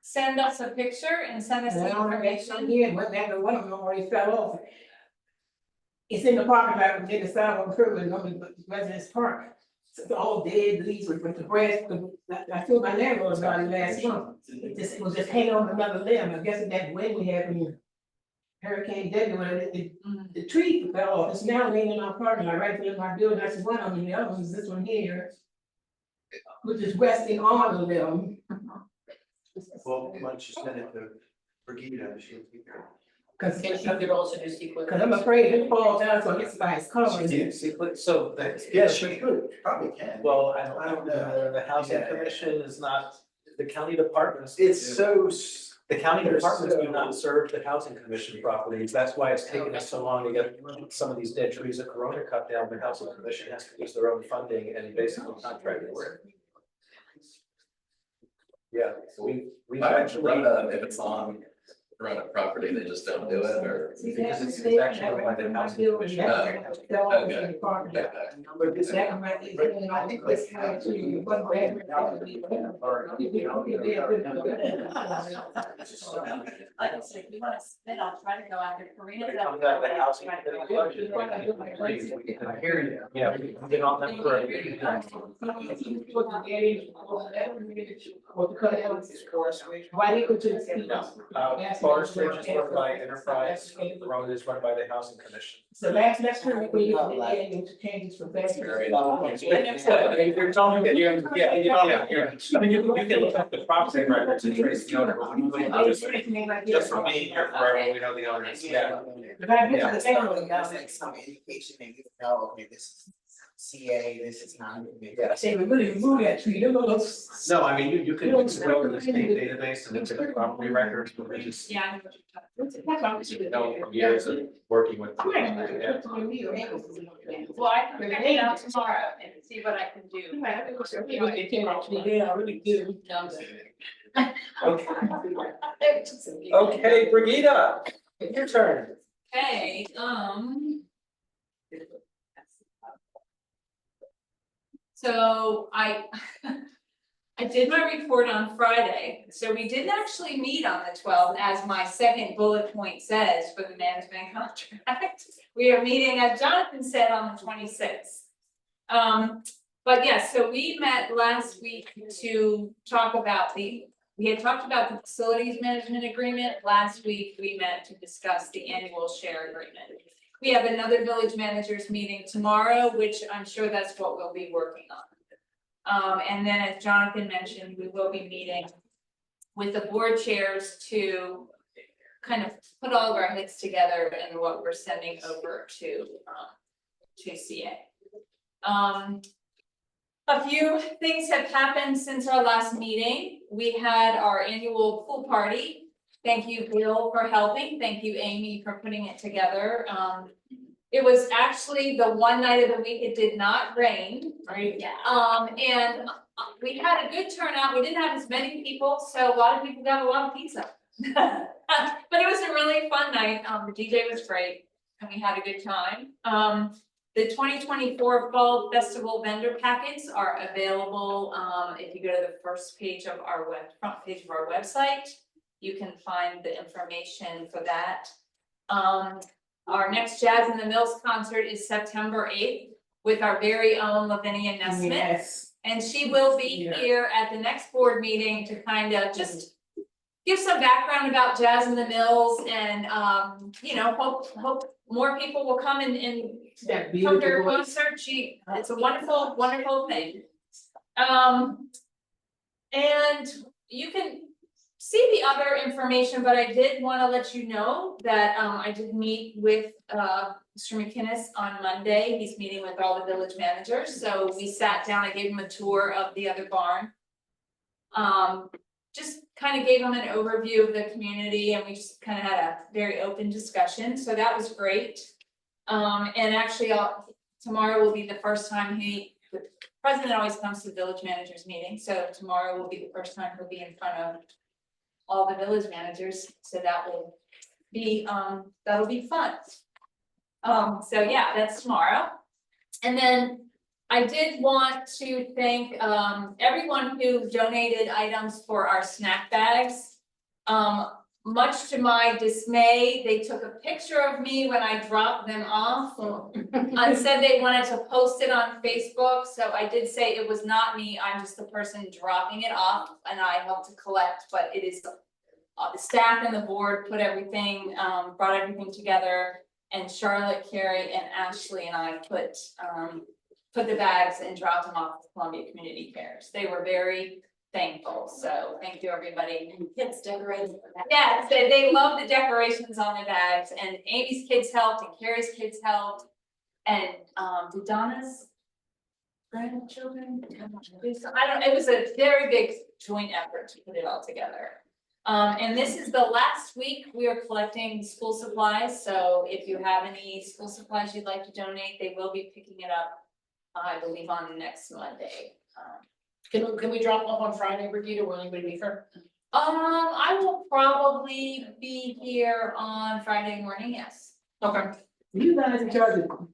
send us a picture and send us And I the don't know, information. here, one of them already fell off. It's in the parking lot, near the sidewalk curb, and on the residence park. So it's all dead leaves with the grass, I told my landlord about it last month. It was just hanging on another limb, I guess that wind we had when Hurricane Debbie, when the tree fell off, it's now laying in our parking lot, right in my building, that's one of them, the other one is this one here. Which is resting on the limb. Well, why don't you send it to Brigida, she'll take care of it. Cause And she could also do sequence. Cause I'm afraid if it falls down, so it's by its colors. So, Yeah, she could, probably can. well, I don't know, the housing Yeah. commission is not, the county departments. It's so. The county They're departments do so- not serve the housing commission properties, that's why it's taken us so long to get some of these dead trees that Corona cut down, the housing commission has to use their own funding and basically contract for it. Yeah, we actually. If it's on Rona property, they just don't do it, or? Because it's actually by the housing commission. But this happened right there, and I think this had to be one way. Like I said, if you wanna spit, I'll try to go after Karina. When it comes out of the housing committee budget, I hear you, yeah, we can get on them for a meeting. Why they could just. No, Forest Ridge is run by Enterprise, Road is run by the housing commission. So last time we did the changes from that. If you're telling me that you're, I mean, you can look up the property records and trace the owner, but we really just for me, here forever, we know the owners, yeah. But I guess the same one, Like some education and you know, okay, this is CA, this is not. Say we really remove that tree, them little. No, I mean, you can go to the state database and look at the property records, but we just Yeah. know from years of working with. Well, I can check it out tomorrow and see what I can do. Okay, Brigida, your turn. Okay, so I did my report on Friday, so we didn't actually meet on the 12th, as my second bullet point says for the management contract. We are meeting, as Jonathan said, on the 26th. But yes, so we met last week to talk about we had talked about the facilities management agreement. Last week, we met to discuss the annual share agreement. We have another village managers meeting tomorrow, which I'm sure that's what we'll be working on. And then as Jonathan mentioned, we will be meeting with the board chairs to kind of put all of our heads together and what we're sending over to CA. A few things have happened since our last meeting. We had our annual pool party. Thank you, Bill, for helping. Thank you, Amy, for putting it together. It was actually the one night of the week it did not rain. Right, yeah. And we had a good turnout. We didn't have as many people, so a lot of people got a lot of pizza. But it was a really fun night. The DJ was great and we had a good time. The 2024 Fall Festival vendor packets are available if you go to the first page of our front page of our website. you can find the information for that. Our next Jazz in the Mills concert is September 8th with our very own Lavinia Nesmith. Yes. And she will be Yeah. here at the next board meeting to kind of just give some background about Jazz in the Mills and, you know, hope more people will come and That come to beautiful her voice. concert. It's a wonderful, wonderful thing. And you can see the other information, but I did want to let you know that, I did meet with, Mr. McInnes on Monday. He's meeting with all the village managers, so we sat down, I gave him a tour of the other barn. Just kind of gave him an overview of the community and we just kind of had a very open discussion, so that was great. And actually, tomorrow will be the first time the president always comes to the village managers meeting, so tomorrow will be the first time he'll be in front of all the village managers, so that will be, that'll be fun. So yeah, that's tomorrow. And then I did want to thank everyone who donated items for our snack bags. Much to my dismay, they took a picture of me when I dropped them off and said they wanted to post it on Facebook. So I did say it was not me, I'm just the person dropping it off and I helped to collect, but it is the staff and the board put everything, brought everything together. And Charlotte, Carrie, and Ashley and I put the bags and dropped them off at Columbia Community Cares. They were very thankful, so thank you, everybody. Kids decorated. Yeah, they love the decorations on the bags, and Amy's kids helped, and Carrie's kids helped, and did Donna's grandchildren? I don't, it was a very big joint effort to put it all together. And this is the last week we are collecting school supplies, so if you have any school supplies you'd like to donate, they will be picking it up, I believe, on next Monday. Can we drop off on Friday, Brigitte, or will anybody be here? I will probably be here on Friday morning, yes. Okay. You guys in charge of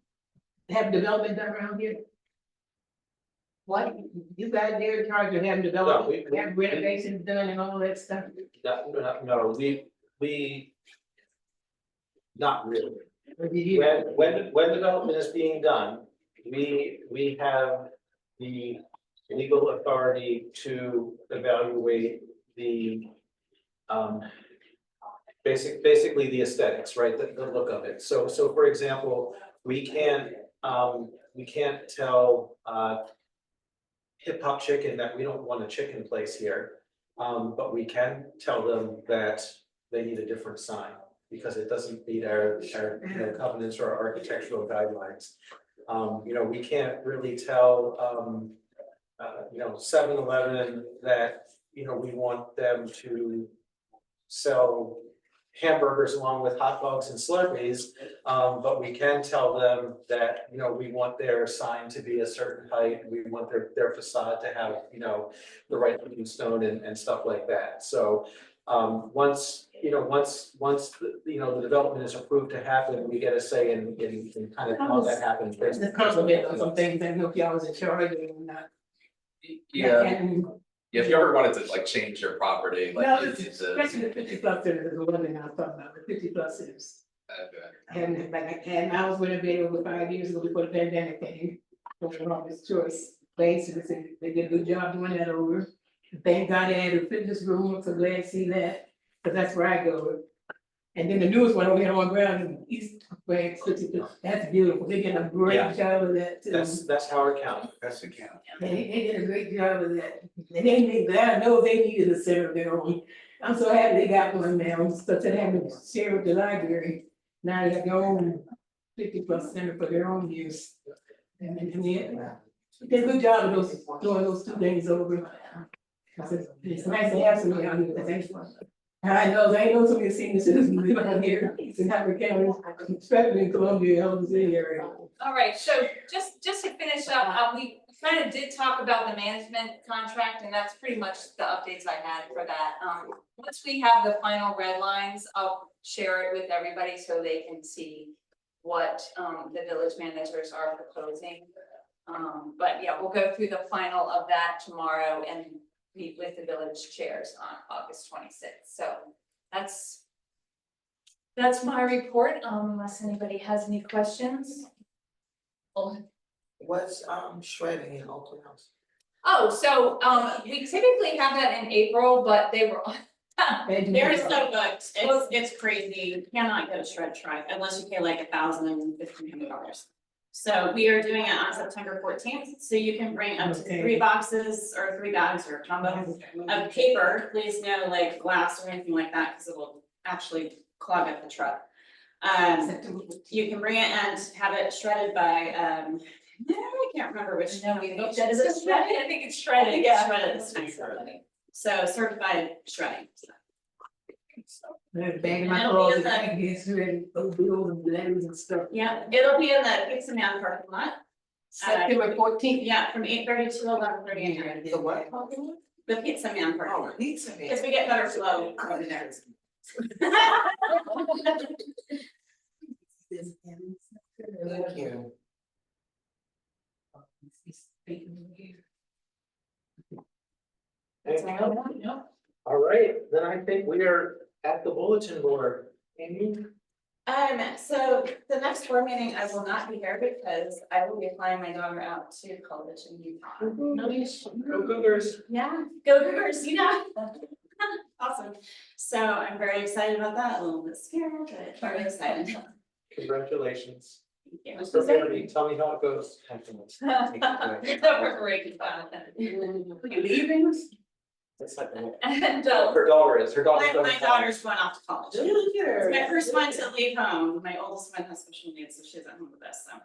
have development done around here? What? You guys there in charge of having development, have renovations done and all that stuff? No, we. Not really. When development is being done, we have the legal authority to evaluate the. Basically the aesthetics, right, the look of it. So for example, we can't tell Hip Hop Chicken that we don't want a chicken place here. But we can tell them that they need a different sign because it doesn't meet our covenants or our architectural guidelines. We can't really tell 7-Eleven that we want them to sell hamburgers along with hot dogs and Slurpees, but we can tell them that, we want their sign to be a certain height, we want their facade to have, the right looking stone and stuff like that. So, once the development is approved to happen, we get a say in kind of how that happens. The compliment on some things, I know if y'all was in charge or not. Yeah, if you ever wanted to like change your property, like. No, you it's need to- especially the 50+ centers is the one thing I'm talking about, the 50+ centers. Okay. And I was renovated over 5 years ago before the pandemic came. Office Choice places, and they did a good job doing that over. Thank God they had a fitness room, I'm so glad to see that, because that's where I go. And then the newest one over here on ground in East Branch, that's beautiful, they did a Yeah. great job of that too. That's Howard County. That's the count. They did a great job of that. And they made that, I know they needed a center of their own. I'm so happy they got one now, so they have to share with the library. Now they have their own 50+ center for their own use. And yeah, they did a good job of doing those two things over. It's nice to have somebody out here that's actually. I know some of the senior citizens live out here in Howard County, especially in Columbia, Ellis area. All right, so just to finish up, we kind of did talk about the management contract, and that's pretty much the updates I had for that. Once we have the final red lines, I'll share it with everybody so they can see what the village managers are proposing. But yeah, we'll go through the final of that tomorrow, and meet with the village chairs on August 26th. So that's my report, unless anybody has any questions. What's shredding in Oakland House? Oh, so, we typically have that in April, but they were on. They're so booked, it's crazy, you cannot get a shred truck unless you pay like $1,000-$1,500. So we are doing it on September 14th, so you can bring up to 3 boxes or 3 bags or combo of paper, please no like glass or anything like that, because it will actually clog up the truck. You can bring it and have it shredded by, I can't remember which. No, we Is don't. it shredded? I think it's shredded, I think yeah. it's shredded, it's nice. So certified shredding. Banging my It'll clothes, be in the- and he's ready, those bills and letters and stuff. Yeah, it'll be in the Pizza Man parking lot. September 14th. Yeah, from 8:30 to 11:30 a.m. The what? The Pizza Man parking Oh, lot. pizza man. Because we get better flow over there. Thank you. All right, then I think we are at the bulletin board. Amy? So the next board meeting, I will not be here because I will be flying my daughter out to college in Utah. Go Cougars. Yeah, go Cougars, you know. Awesome. So I'm very excited about that, a little bit scared, but very excited. Congratulations. Thank Mr. Kennedy, tell me how it goes. We're breaking down. You leaving? That's not gonna- And, Her daughter is, her daughter's My going to college. daughter's going off to college. It's my first one to leave home. My oldest one has special needs, so she's at home with us, so.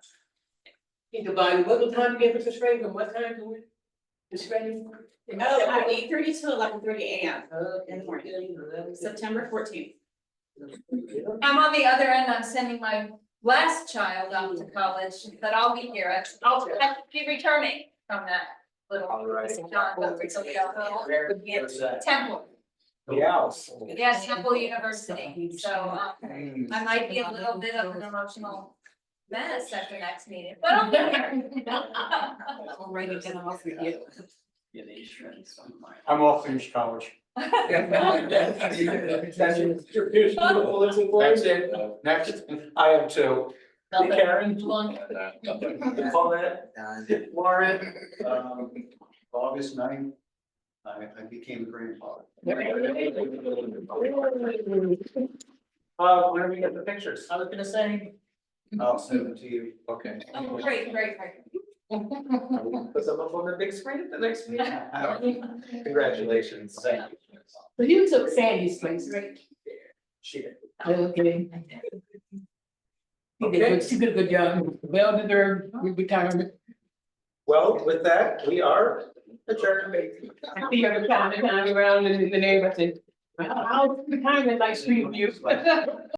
In Dubai, what time you get for the training, and what time do we? The training? Oh, at 8:30 to 11:30 a.m. in the morning, September 14th. I'm on the other end, I'm sending my last child off to college, but I'll be here, I'll be returning from that little. All right. Temple, Yeah. yes, Temple University, so, I might be a little bit of an emotional mess at the next meeting, but I'll be here. I'm ready to get off with you. Yeah, they shredded somewhere. I'm all finished college. That's your bulletin board. That's it. Next, I am too. Karen? Uh, Paulette? Lauren? August 9th, I became a grandfather. When do we get the pictures? I was gonna say. I'll send it to you. Okay. Oh, great. Put them up on the big screen at the next meeting. Congratulations. Thank you. But you took Sandy's place, right? She did. Okay. She did a good job, well deserved retirement. Well, with that, we are adjourned. I see every time around in the neighborhood, I said, well, how's retirement like street view?